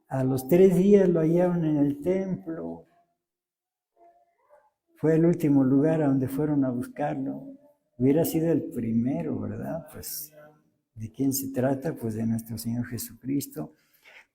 A los 3 días lo hallaron en el templo. Fue el último lugar a donde fueron a buscarlo. Hubiera sido el primero, ¿verdad? Pues, ¿de quién se trata? Pues de nuestro Señor Jesucristo.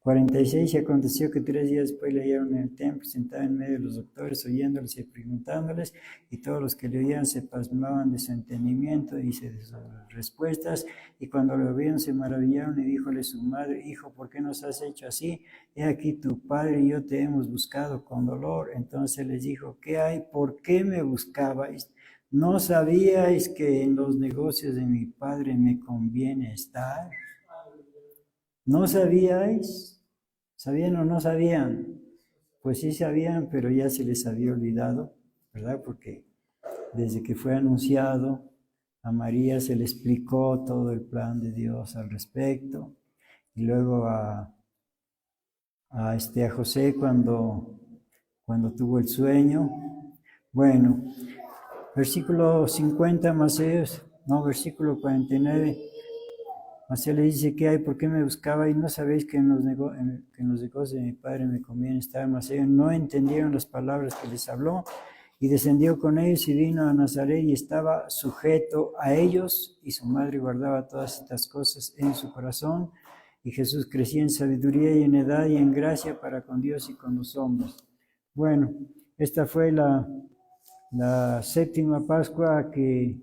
46, y aconteció que 3 días después le hallaron en el templo, sentado en medio de los doctores, oyéndoles y preguntándoles, y todos los que le oían se pasmaban de su entendimiento y de sus respuestas, y cuando lo vieron se maravillaron, y díjole su madre: Hijo, ¿por qué nos has hecho así? He aquí tu padre y yo te hemos buscado con dolor. Entonces les dijo: ¿qué hay? ¿Por qué me buscabais? ¿No sabíais que en los negocios de mi padre me conviene estar? ¿No sabíais? ¿Sabían o no sabían? Pues sí sabían, pero ya se les había olvidado, ¿verdad? Porque desde que fue anunciado, a María se le explicó todo el plan de Dios al respecto. Y luego a José cuando tuvo el sueño. Bueno, Versículo 50, versículo 49. Mateo le dice, ¿qué hay? ¿Por qué me buscaba? Y no sabéis que en los negocios de mi Padre me conviene estar. Mas ellos no entendieron las palabras que les habló. Y descendió con ellos y vino a Nazaret y estaba sujeto a ellos. Y su madre guardaba todas estas cosas en su corazón. Y Jesús crecía en sabiduría y en edad y en gracia para con Dios y con los hombres. Bueno, esta fue la séptima Pascua que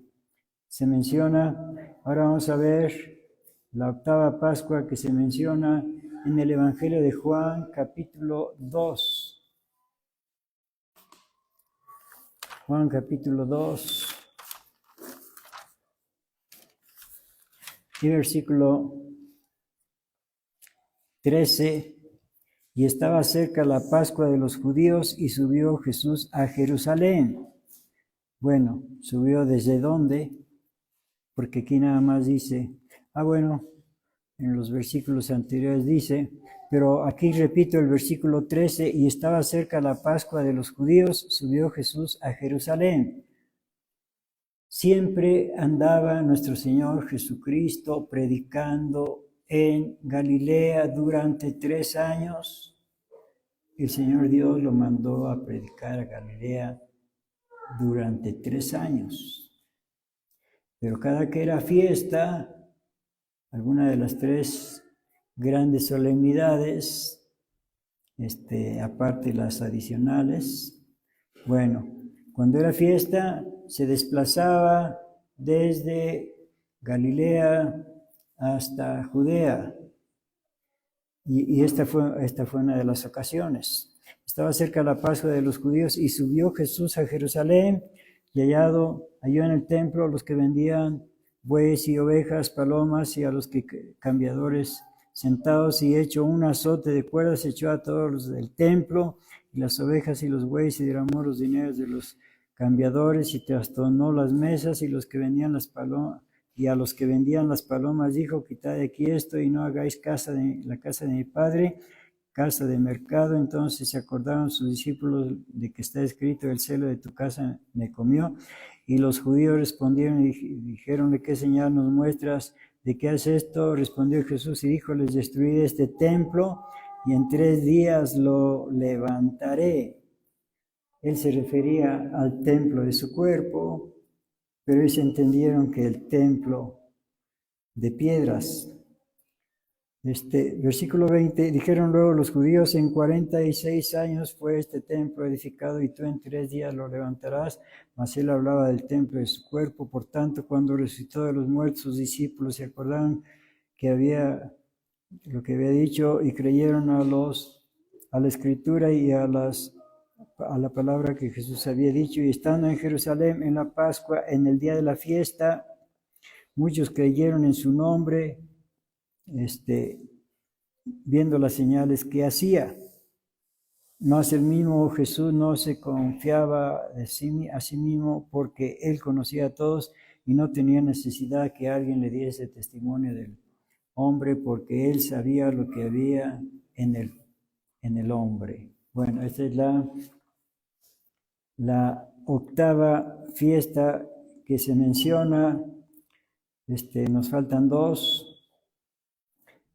se menciona. Ahora vamos a ver la octava Pascua que se menciona en el Evangelio de Juan, capítulo 2. Juan, capítulo 2. Y versículo 13. Y estaba cerca la Pascua de los judíos y subió Jesús a Jerusalén. Bueno, ¿subió desde dónde? Porque aquí nada más dice, en los versículos anteriores dice, pero aquí repito el versículo 13, y estaba cerca la Pascua de los judíos, subió Jesús a Jerusalén. Siempre andaba nuestro Señor Jesucristo predicando en Galilea durante 3 años. El Señor Dios lo mandó a predicar a Galilea durante 3 años. Pero cada que era fiesta, alguna de las 3 grandes solemnidades, aparte las adicionales, cuando era fiesta se desplazaba desde Galilea hasta Judea. Y esta fue una de las ocasiones. Estaba cerca la Pascua de los judíos y subió Jesús a Jerusalén y halló en el templo a los que vendían bueyes y ovejas, palomas y a los cambiadores sentados, y hecho un azote de cuerdas echó a todos los del templo y las ovejas y los bueyes, y derramó los dineros de los cambiadores y trastornó las mesas, y los que vendían las palomas, y a los que vendían las palomas dijo, quitad de aquí esto y no hagáis la casa de mi Padre casa de mercado. Entonces se acordaron sus discípulos de que está escrito, el celo de tu casa me comió. Y los judíos respondieron y dijeron, ¿de qué señal nos muestras de qué haces esto? Respondió Jesús y dijo, les destruiré este templo y en 3 días lo levantaré. Él se refería al templo de su cuerpo, pero ellos entendieron que el templo de piedras. Versículo 20, dijeron luego los judíos, en 46 años fue este templo edificado y tú en 3 días lo levantarás. Mas él hablaba del templo de su cuerpo. Por tanto, cuando resucitó de los muertos, sus discípulos se acordaron lo que había dicho y creyeron a la escritura y a la palabra que Jesús había dicho. Y estando en Jerusalén en la Pascua, en el día de la fiesta, muchos creyeron en su nombre, viendo las señales que hacía. Mas el mismo Jesús no se confiaba a sí mismo, porque él conocía a todos y no tenía necesidad que alguien le diese testimonio del hombre, porque él sabía lo que había en el hombre. Bueno, esta es la octava fiesta que se menciona. Nos faltan 2.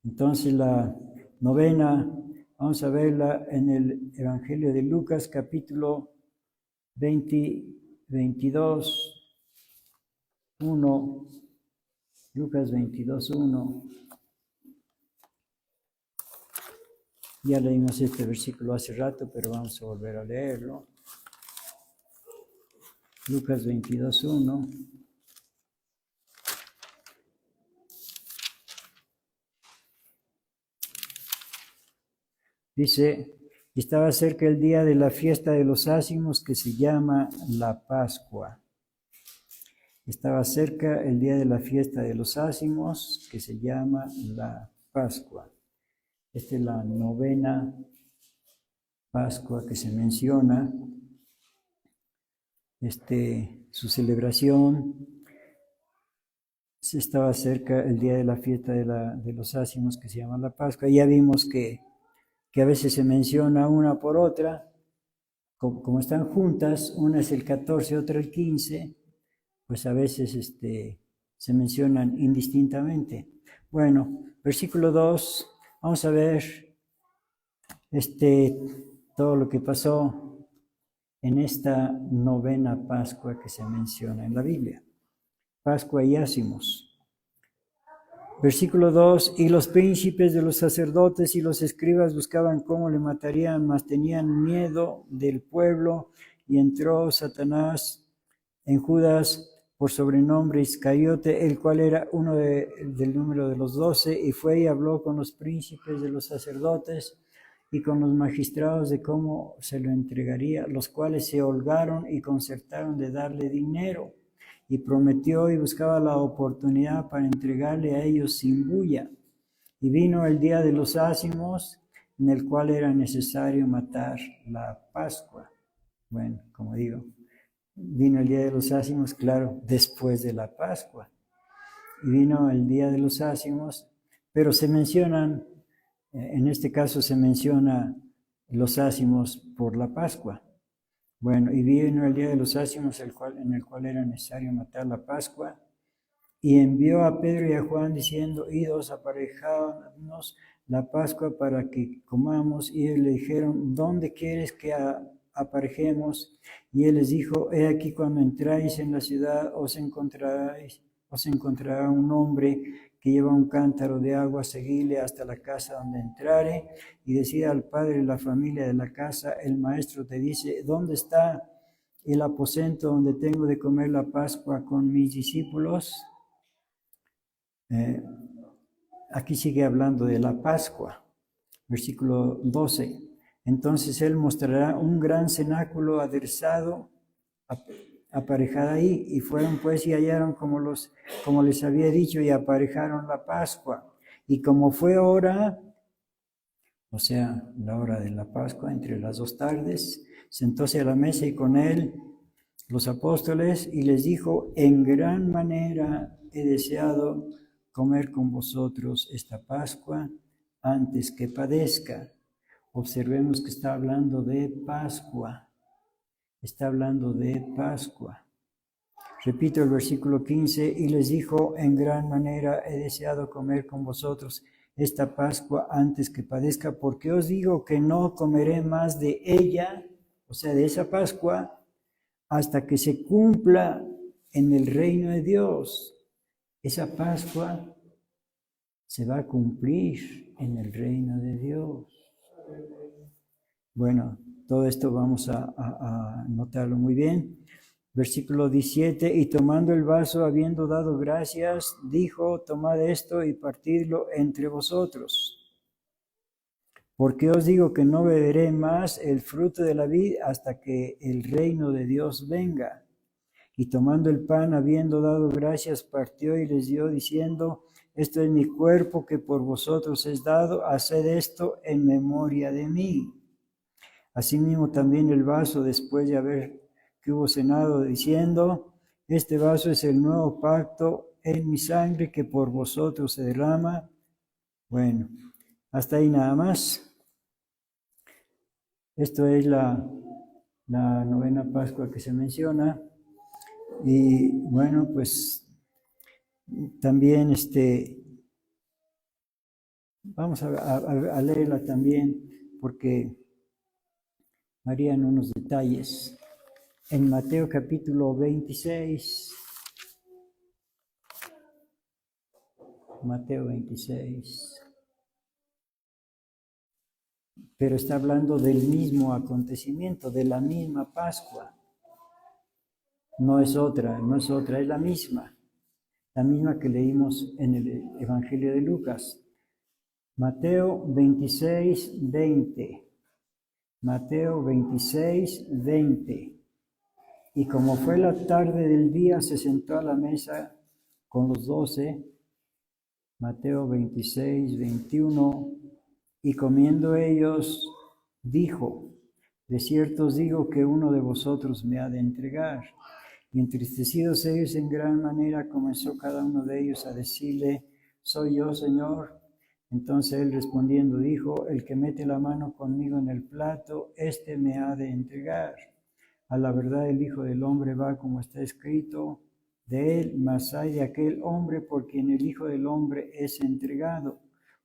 Entonces la novena, vamos a verla en el Evangelio de Lucas, capítulo 22, 1. Lucas 22, 1. Ya leímos este versículo hace rato, pero vamos a volver a leerlo. Lucas 22, 1. Dice, estaba cerca el día de la fiesta de los ázimos, que se llama la Pascua. Estaba cerca el día de la fiesta de los ázimos, que se llama la Pascua. Esta es la novena Pascua que se menciona. Su celebración estaba cerca el día de la fiesta de los ázimos, que se llama la Pascua. Ya vimos que a veces se menciona una por otra, como están juntas, una es el 14, otra el 15, pues a veces se mencionan indistintamente. Bueno, versículo 2, vamos a ver todo lo que pasó en esta novena Pascua que se menciona en la Biblia. Pascua y ácimos. Versículo 2, y los príncipes de los sacerdotes y los escribas buscaban cómo le matarían, mas tenían miedo del pueblo, y entró Satanás en Judas, por sobrenombre Iscariote, el cual era uno del número de los 12, y fue y habló con los príncipes de los sacerdotes y con los magistrados de cómo se lo entregaría, los cuales se holgaron y concertaron de darle dinero, y prometió y buscaba la oportunidad para entregarle a ellos sin bulla. Y vino el día de los ácimos, en el cual era necesario matar la Pascua. Bueno, como digo, vino el día de los ácimos, claro, después de la Pascua. Y vino el día de los ácimos, pero se mencionan, en este caso se menciona los ácimos por la Pascua. Bueno, y vino el día de los ácimos, en el cual era necesario matar la Pascua, y envió a Pedro y a Juan diciendo, idos, aparejadnos la Pascua para que comamos. Y ellos le dijeron, ¿dónde quieres que aparejemos? Y él les dijo, he aquí, cuando entráis en la ciudad os encontrará un hombre que lleva un cántaro de agua, seguidle hasta la casa donde entrare, y decida al padre de la familia de la casa, el maestro te dice, ¿dónde está el aposento donde tengo de comer la Pascua con mis discípulos? Aquí sigue hablando de la Pascua, versículo 12. Entonces él mostrará un gran cenáculo aderezado, aparejada ahí, y fueron pues y hallaron como les había dicho, y aparejaron la Pascua. Y como fue hora, o sea, la hora de la Pascua, entre las 2 tardes, sentóse a la mesa y con él los apóstoles, y les dijo, en gran manera he deseado comer con vosotros esta Pascua antes que padezca. Observemos que está hablando de Pascua. Está hablando de Pascua. Repito el versículo 15, y les dijo, en gran manera he deseado comer con vosotros esta Pascua antes que padezca, porque os digo que no comeré más de ella, o sea, de esa Pascua, hasta que se cumpla en el reino de Dios. Esa Pascua se va a cumplir en el reino de Dios. Bueno, todo esto vamos a notarlo muy bien. Versículo 17, y tomando el vaso, habiendo dado gracias, dijo, tomad esto y partidlo entre vosotros. Porque os digo que no beberé más el fruto de la vid hasta que el reino de Dios venga. Y tomando el pan, habiendo dado gracias, partió y les dio, diciendo, esto es mi cuerpo que por vosotros es dado, haced esto en memoria de mí. Asimismo también el vaso, después de haber que hubo cenado, diciendo, este vaso es el nuevo pacto en mi sangre que por vosotros se derrama. Bueno, hasta ahí nada más. Esto es la novena Pascua que se menciona. Y bueno, pues también vamos a leerla también porque varían unos detalles. En Mateo capítulo 26, Mateo 26, pero está hablando del mismo acontecimiento, de la misma Pascua. No es otra, es la misma que leímos en el Evangelio de Lucas. Mateo 26, 20. Mateo 26, 20. Y como fue la tarde del día, se sentó a la mesa con los 12. Mateo 26, 21. Y comiendo ellos, dijo, de cierto os digo que uno de vosotros me ha de entregar. Y entristecidos ellos en gran manera, comenzó cada uno de ellos a decirle, soy yo, Señor. Entonces él respondiendo dijo: el que mete la mano conmigo en el plato, éste me ha de entregar. A la verdad el Hijo del Hombre va como está escrito de él, mas hay de aquel hombre por quien el Hijo del Hombre es entregado.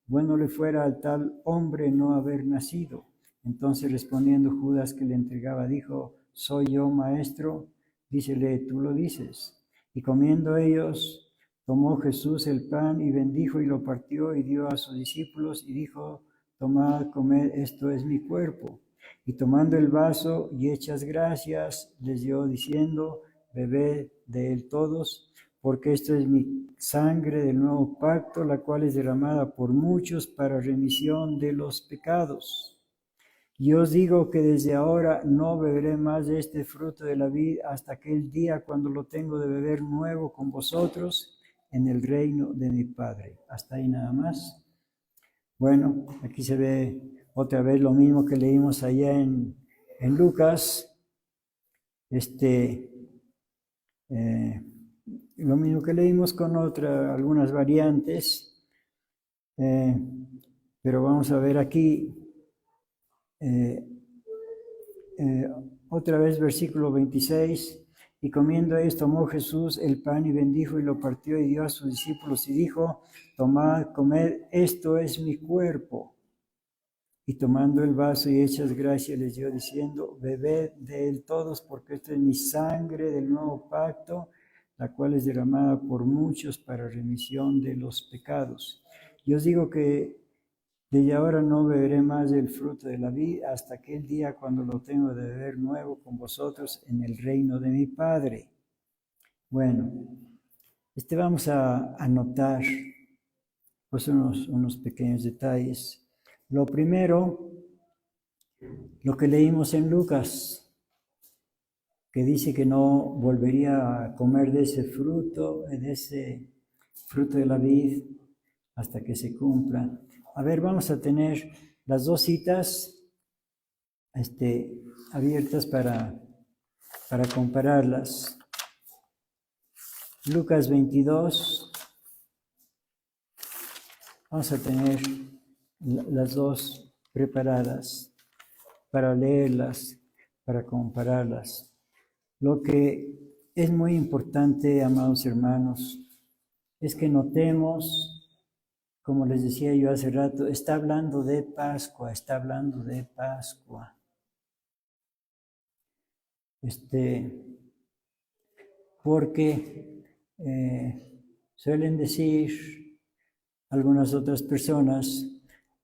Bueno le fuera al tal hombre no haber nacido. Entonces respondiendo Judas, que le entregaba, dijo: ¿soy yo, maestro? Dícele: tú lo dices. Y comiendo ellos, tomó Jesús el pan y bendijo y lo partió y dio a sus discípulos y dijo: tomad, comed, esto es mi cuerpo. Y tomando el vaso y hechas gracias, les dio diciendo: bebed de él todos, porque esto es mi sangre del nuevo pacto, la cual es derramada por muchos para remisión de los pecados. Y os digo que desde ahora no beberé más de este fruto de la vid hasta aquel día cuando lo tengo de beber nuevo con vosotros en el reino de mi Padre. Hasta ahí nada más. Bueno, aquí se ve otra vez lo mismo que leímos allá en Lucas. Lo mismo que leímos con algunas variantes. Pero vamos a ver aquí otra vez versículo 26. Y comiendo esto, tomó Jesús el pan y bendijo y lo partió y dio a sus discípulos y dijo: tomad, comed, esto es mi cuerpo. Y tomando el vaso y hechas gracias les dio diciendo: bebed de él todos, porque esto es mi sangre del nuevo pacto, la cual es derramada por muchos para remisión de los pecados. Y os digo que desde ahora no beberé más del fruto de la vid hasta aquel día cuando lo tengo de beber nuevo con vosotros en el reino de mi Padre. Bueno, vamos a anotar pues unos pequeños detalles. Lo primero, lo que leímos en Lucas, que dice que no volvería a comer de ese fruto de la vid, hasta que se cumpla. A ver, vamos a tener las dos citas abiertas para compararlas. Lucas 22, vamos a tener las dos preparadas para leerlas, para compararlas. Lo que es muy importante, amados hermanos, es que notemos, como les decía yo hace rato, está hablando de Pascua, está hablando de Pascua. Porque suelen decir algunas otras personas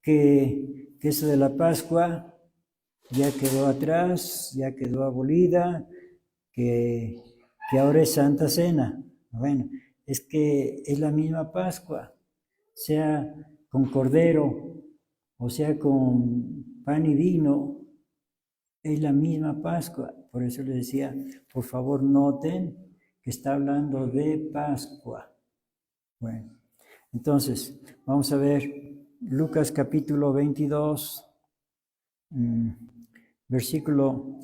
que eso de la Pascua ya quedó atrás, ya quedó abolida, que ahora es Santa Cena. Bueno, es que es la misma Pascua, sea con cordero o sea con pan y vino, es la misma Pascua. Por eso les decía, por favor noten que está hablando de Pascua. Bueno, entonces vamos a ver Lucas capítulo 22, versículo,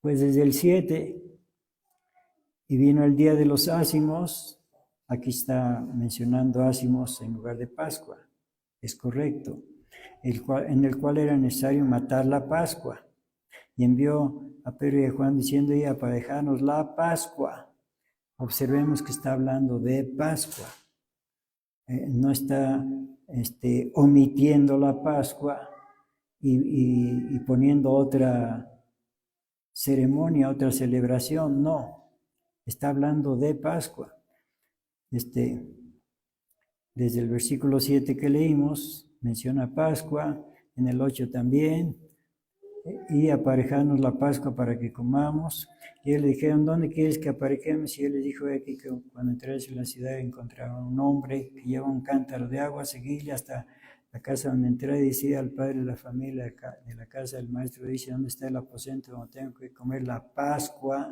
pues desde el 7, y vino el día de los ácimos. Aquí está mencionando ácimos en lugar de Pascua, es correcto, en el cual era necesario matar la Pascua. Y envió a Pedro y a Juan diciendo: y aparejanos la Pascua. Observemos que está hablando de Pascua. No está omitiendo la Pascua y poniendo otra ceremonia, otra celebración. No, está hablando de Pascua. Desde el versículo 7 que leímos, menciona Pascua, en el 8 también, y aparejarnos la Pascua para que comamos. Y ellos le dijeron: ¿dónde quieres que aparejemos? Y él les dijo: aquí que cuando entréis en la ciudad encontraron un hombre que lleva un cántaro de agua, seguidle hasta la casa donde entré, y decía al padre de la familia de la casa del maestro, dice: ¿dónde está el aposento donde tengo que comer la Pascua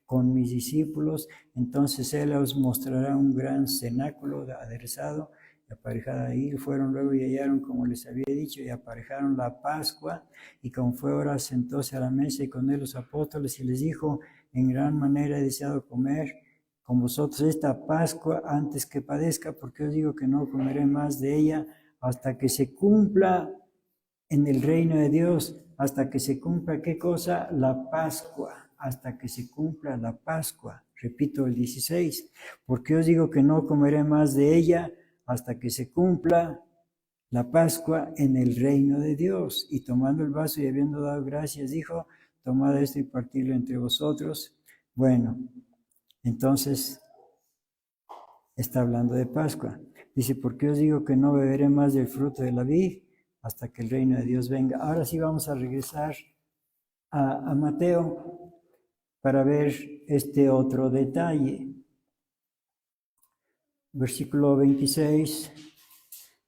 con mis discípulos? Entonces él os mostrará un gran cenáculo aderezado y aparejada ahí. Fueron luego y hallaron como les había dicho, y aparejaron la Pascua. Y como fue hora, sentóse a la mesa y con él los apóstoles, y les dijo: en gran manera he deseado comer con vosotros esta Pascua antes que padezca, porque os digo que no comeré más de ella hasta que se cumpla en el reino de Dios, hasta que se cumpla, ¿qué cosa? La Pascua, hasta que se cumpla la Pascua. Repito el 16, porque os digo que no comeré más de ella hasta que se cumpla la Pascua en el reino de Dios. Y tomando el vaso y habiendo dado gracias, dijo, tomad esto y partidlo entre vosotros. Bueno, entonces está hablando de Pascua. Dice, porque os digo que no beberé más del fruto de la vid hasta que el reino de Dios venga. Ahora sí vamos a regresar a Mateo para ver este otro detalle. Versículo 26,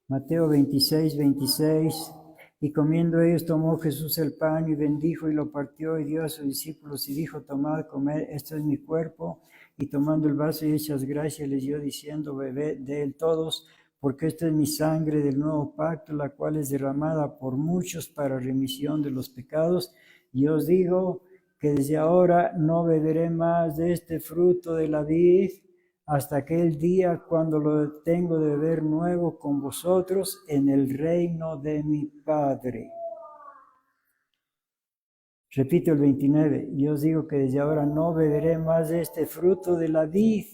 Mateo 26, 26. Y comiendo ellos, tomó Jesús el pan y bendijo y lo partió y dio a sus discípulos y dijo, tomad, comed, esto es mi cuerpo. Y tomando el vaso y hechas gracias les dio diciendo, bebed de él todos, porque esta es mi sangre del nuevo pacto, la cual es derramada por muchos para remisión de los pecados. Y os digo que desde ahora no beberé más de este fruto de la vid hasta aquel día cuando lo tengo de beber nuevo con vosotros en el reino de mi Padre. Repito el 29, yo os digo que desde ahora no beberé más de este fruto de la vid,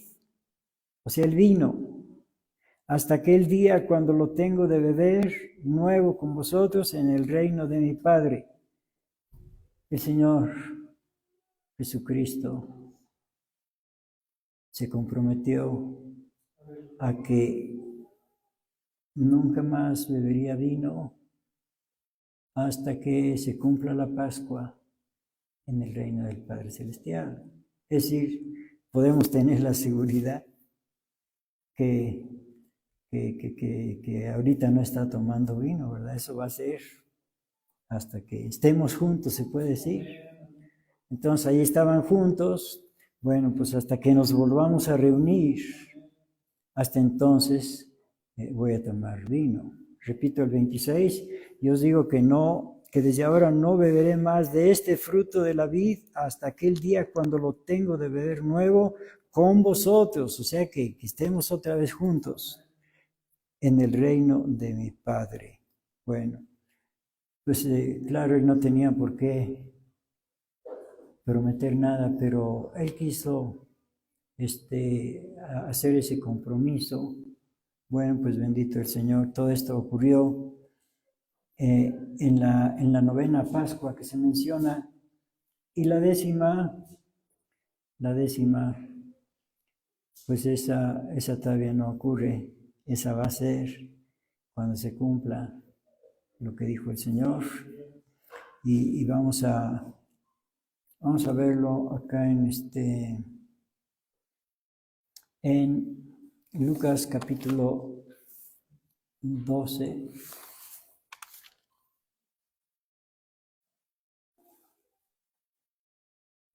o sea, el vino, hasta aquel día cuando lo tengo de beber nuevo con vosotros en el reino de mi Padre. El Señor Jesucristo se comprometió a que nunca más bebería vino hasta que se cumpla la Pascua en el reino del Padre Celestial. Es decir, podemos tener la seguridad que ahorita no está tomando vino, ¿verdad? Eso va a ser hasta que estemos juntos, se puede decir. Entonces ahí estaban juntos, bueno, pues hasta que nos volvamos a reunir, hasta entonces voy a tomar vino. Repito el 26, y os digo que desde ahora no beberé más de este fruto de la vid hasta aquel día cuando lo tengo de beber nuevo con vosotros, o sea que estemos otra vez juntos en el reino de mi Padre. Bueno, pues claro, él no tenía por qué prometer nada, pero él quiso hacer ese compromiso. Bueno, pues bendito el Señor, todo esto ocurrió en la novena Pascua que se menciona, y la décima, pues esa todavía no ocurre, esa va a ser cuando se cumpla lo que dijo el Señor, y vamos a verlo acá en Lucas capítulo 12.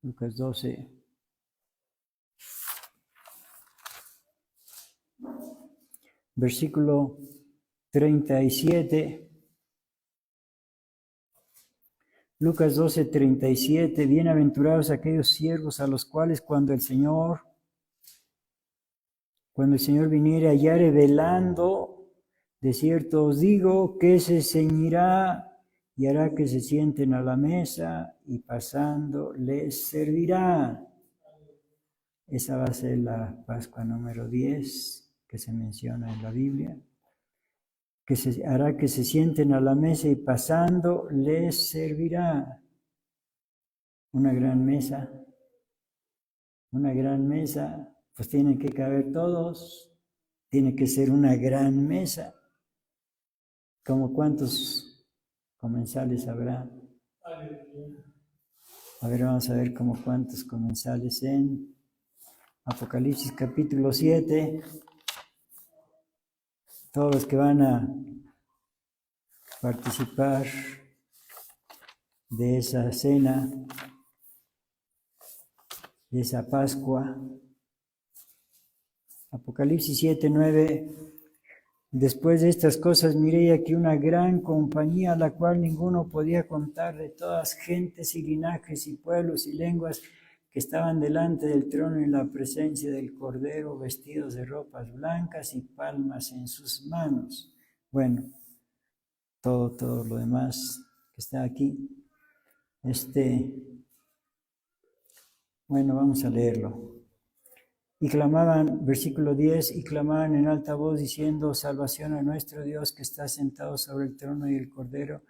Lucas 12. Versículo 37. Lucas 12, 37. Bienaventurados aquellos siervos a los cuales cuando el Señor viniere hallare velando, de cierto os digo que se ceñirá y hará que se sienten a la mesa y pasando les servirá. Esa va a ser la Pascua número 10 que se menciona en la Biblia. Que hará que se sienten a la mesa y pasando les servirá. Una gran mesa, pues tienen que caber todos, tiene que ser una gran mesa. ¿Como cuántos comensales habrá? A ver, vamos a ver como cuántos comensales en Apocalipsis capítulo 7. Todos los que van a participar de esa cena, de esa Pascua. Apocalipsis 7, 9. Después de estas cosas miré aquí una gran compañía, a la cual ninguno podía contar, de todas gentes y linajes y pueblos y lenguas, que estaban delante del trono en la presencia del Cordero, vestidos de ropas blancas y palmas en sus manos. Bueno, todo lo demás que está aquí. Bueno, vamos a leerlo. Y clamaban, versículo 10, y clamaban en alta voz diciendo, salvación a nuestro Dios que está sentado sobre el trono y el Cordero.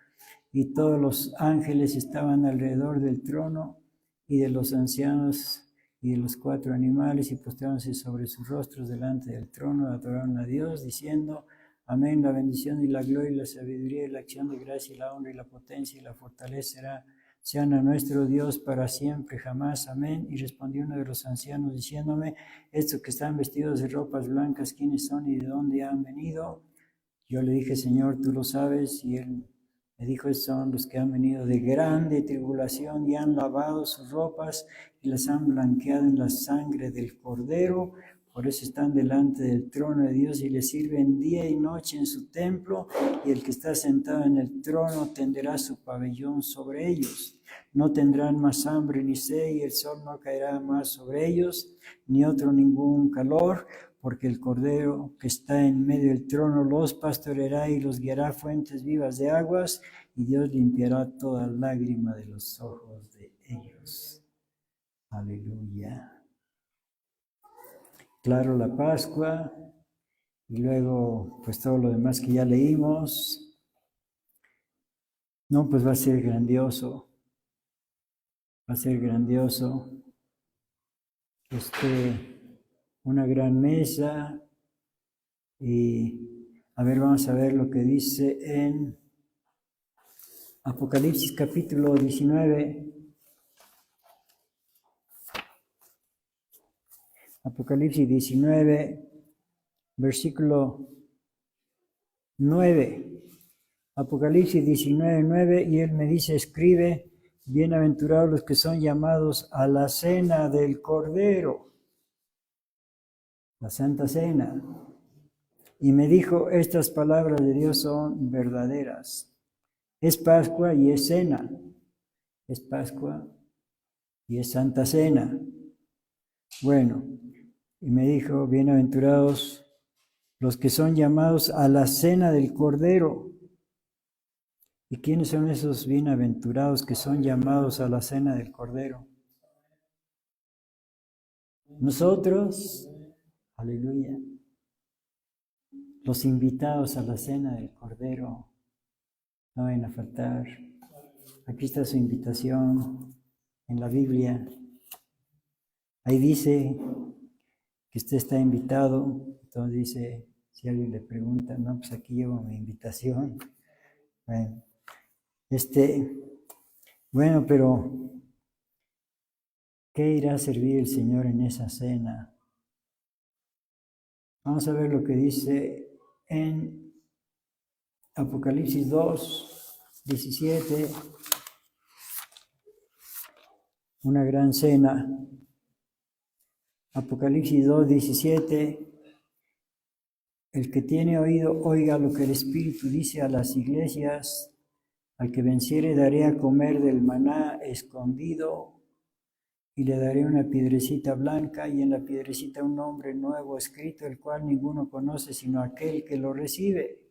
Y todos los ángeles estaban alrededor del trono y de los ancianos y de los 4 animales, y postrándose sobre sus rostros delante del trono, adoraron a Dios, diciendo, amén, la bendición y la gloria y la sabiduría y la acción de gracia y la honra y la potencia y la fortaleza sean a nuestro Dios para siempre, jamás, amén. Y respondió uno de los ancianos diciéndome, estos que están vestidos de ropas blancas, ¿quiénes son y de dónde han venido? Yo le dije, Señor, tú lo sabes, y él me dijo, son los que han venido de grande tribulación y han lavado sus ropas y las han blanqueado en la sangre del Cordero. Por eso están delante del trono de Dios y le sirven día y noche en su templo, y el que está sentado en el trono tenderá su pabellón sobre ellos. No tendrán más hambre ni sed, y el sol no caerá más sobre ellos, ni otro ningún calor, porque el Cordero que está en medio del trono los pastoreará y los guiará a fuentes vivas de aguas, y Dios limpiará toda lágrima de los ojos de ellos. Aleluya. Claro, la Pascua, y luego pues todo lo demás que ya leímos. No, pues va a ser grandioso. Va a ser grandioso. Una gran mesa. Y a ver, vamos a ver lo que dice en Apocalipsis capítulo 19. Apocalipsis 19, versículo 9. Apocalipsis 19, 9, y él me dice, escribe, bienaventurados los que son llamados a la cena del Cordero, la Santa Cena. Y me dijo, estas palabras de Dios son verdaderas. Es Pascua y es cena. Es Pascua y es Santa Cena. Bueno, y me dijo, bienaventurados los que son llamados a la cena del Cordero. ¿Y quiénes son esos bienaventurados que son llamados a la cena del Cordero? Nosotros, aleluya, los invitados a la cena del Cordero, no vayan a faltar. Aquí está su invitación en la Biblia. Ahí dice que usted está invitado. Entonces dice, si alguien le pregunta, no, pues aquí llevo mi invitación. Bueno, pero ¿qué irá a servir el Señor en esa cena? Vamos a ver lo que dice en Apocalipsis 2, 17. Una gran cena. Apocalipsis 2, 17. El que tiene oído, oiga lo que el Espíritu dice a las iglesias. Al que venciere daré a comer del maná escondido, y le daré una piedrecita blanca, y en la piedrecita un nombre nuevo escrito, el cual ninguno conoce sino aquel que lo recibe.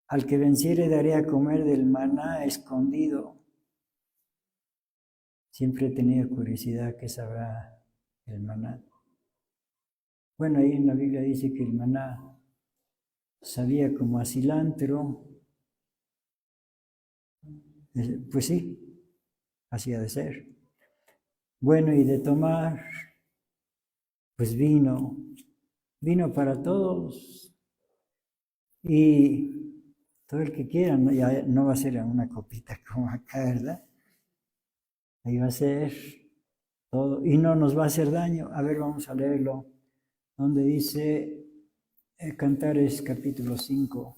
Al que venciere daré a comer del maná escondido. Siempre he tenido curiosidad qué sabrá el maná. Bueno, ahí en la Biblia dice que el maná sabía como a cilantro. Pues sí, así ha de ser. Bueno, y de tomar, pues vino para todos. Y todo el que quiera, ¿no? Ya no va a ser una copita como acá, ¿verdad? Ahí va a ser todo, y no nos va a hacer daño. A ver, vamos a leerlo, donde dice Cantares capítulo 5.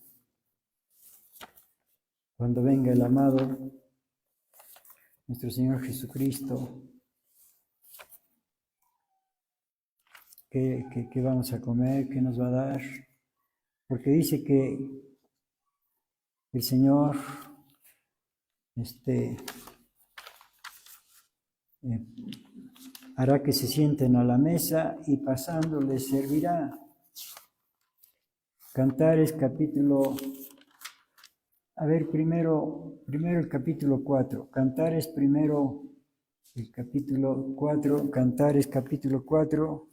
Cuando venga el amado, nuestro Señor Jesucristo, ¿qué vamos a comer? ¿Qué nos va a dar? Porque dice que el Señor, hará que se sienten a la mesa y pasando les servirá. Cantares capítulo, primero el capítulo 4. Cantares primero, el capítulo 4, Cantares capítulo 4.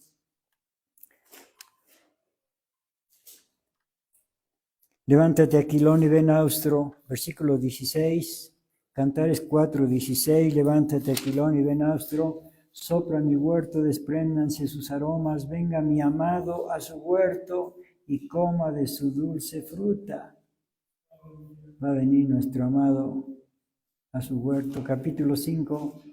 Levántate, Aquilón, y ven austro, versículo 16. Cantares 4, 16. Levántate, Aquilón, y ven austro. Sopla mi huerto, despréndanse sus aromas. Venga mi amado a su huerto y coma de su dulce fruta. Va a venir nuestro amado a su huerto. Capítulo 5.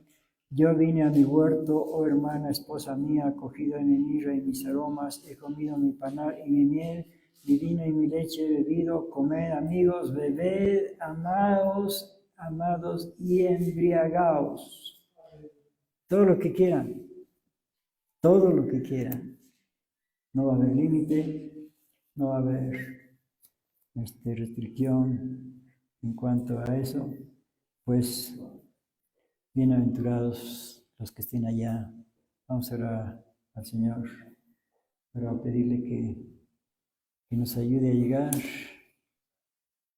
Yo vine a mi huerto, oh hermana, esposa mía, acogida en mi mirra y mis aromas. He comido mi panal y mi miel, mi vino y mi leche he bebido. Comed, amigos, bebed, amados, amados y embriagaos. Todo lo que quieran, todo lo que quieran. No va a haber límite, no va a haber restricción en cuanto a eso. Pues bienaventurados los que estén allá. Vamos a orar al Señor para pedirle que nos ayude a llegar,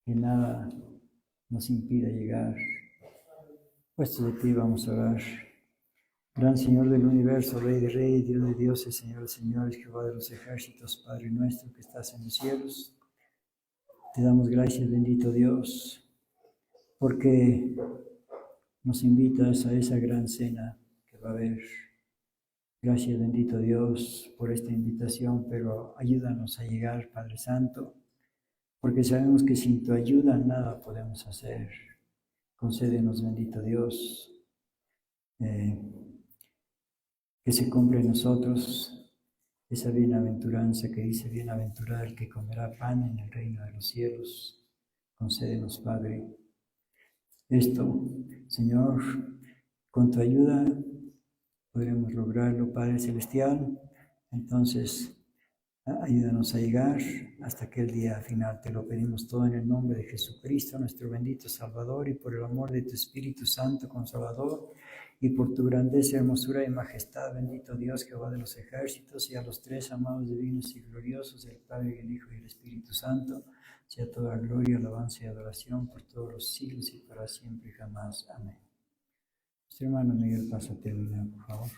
que nada nos impida llegar. Puestos de pie, vamos a orar. Gran Señor del universo, Rey de reyes, Dios de dioses, Señor de señores, Jehová de los ejércitos, Padre nuestro que estás en los cielos. Te damos gracias, bendito Dios, porque nos invitas a esa gran cena que va a haber. Gracias, bendito Dios, por esta invitación, pero ayúdanos a llegar, Padre Santo, porque sabemos que sin tu ayuda nada podemos hacer. Concédenos, bendito Dios, que se cumpla en nosotros esa bienaventuranza que dice: bienaventurado el que comerá pan en el reino de los cielos. Concédenos, Padre, esto, Señor, con tu ayuda podremos lograrlo, Padre Celestial. Entonces, ayúdanos a llegar hasta aquel día final. Te lo pedimos todo en el nombre de Jesucristo, nuestro bendito Salvador, y por el amor de tu Espíritu Santo Consolador, y por tu grandeza, hermosura y majestad, bendito Dios, Jehová de los ejércitos, y a los tres amados divinos y gloriosos, el Padre, el Hijo y el Espíritu Santo, sea toda gloria, alabanza y adoración por todos los siglos y para siempre y jamás. Amén. Nuestro hermano Miguel, pasa a terminar, por favor.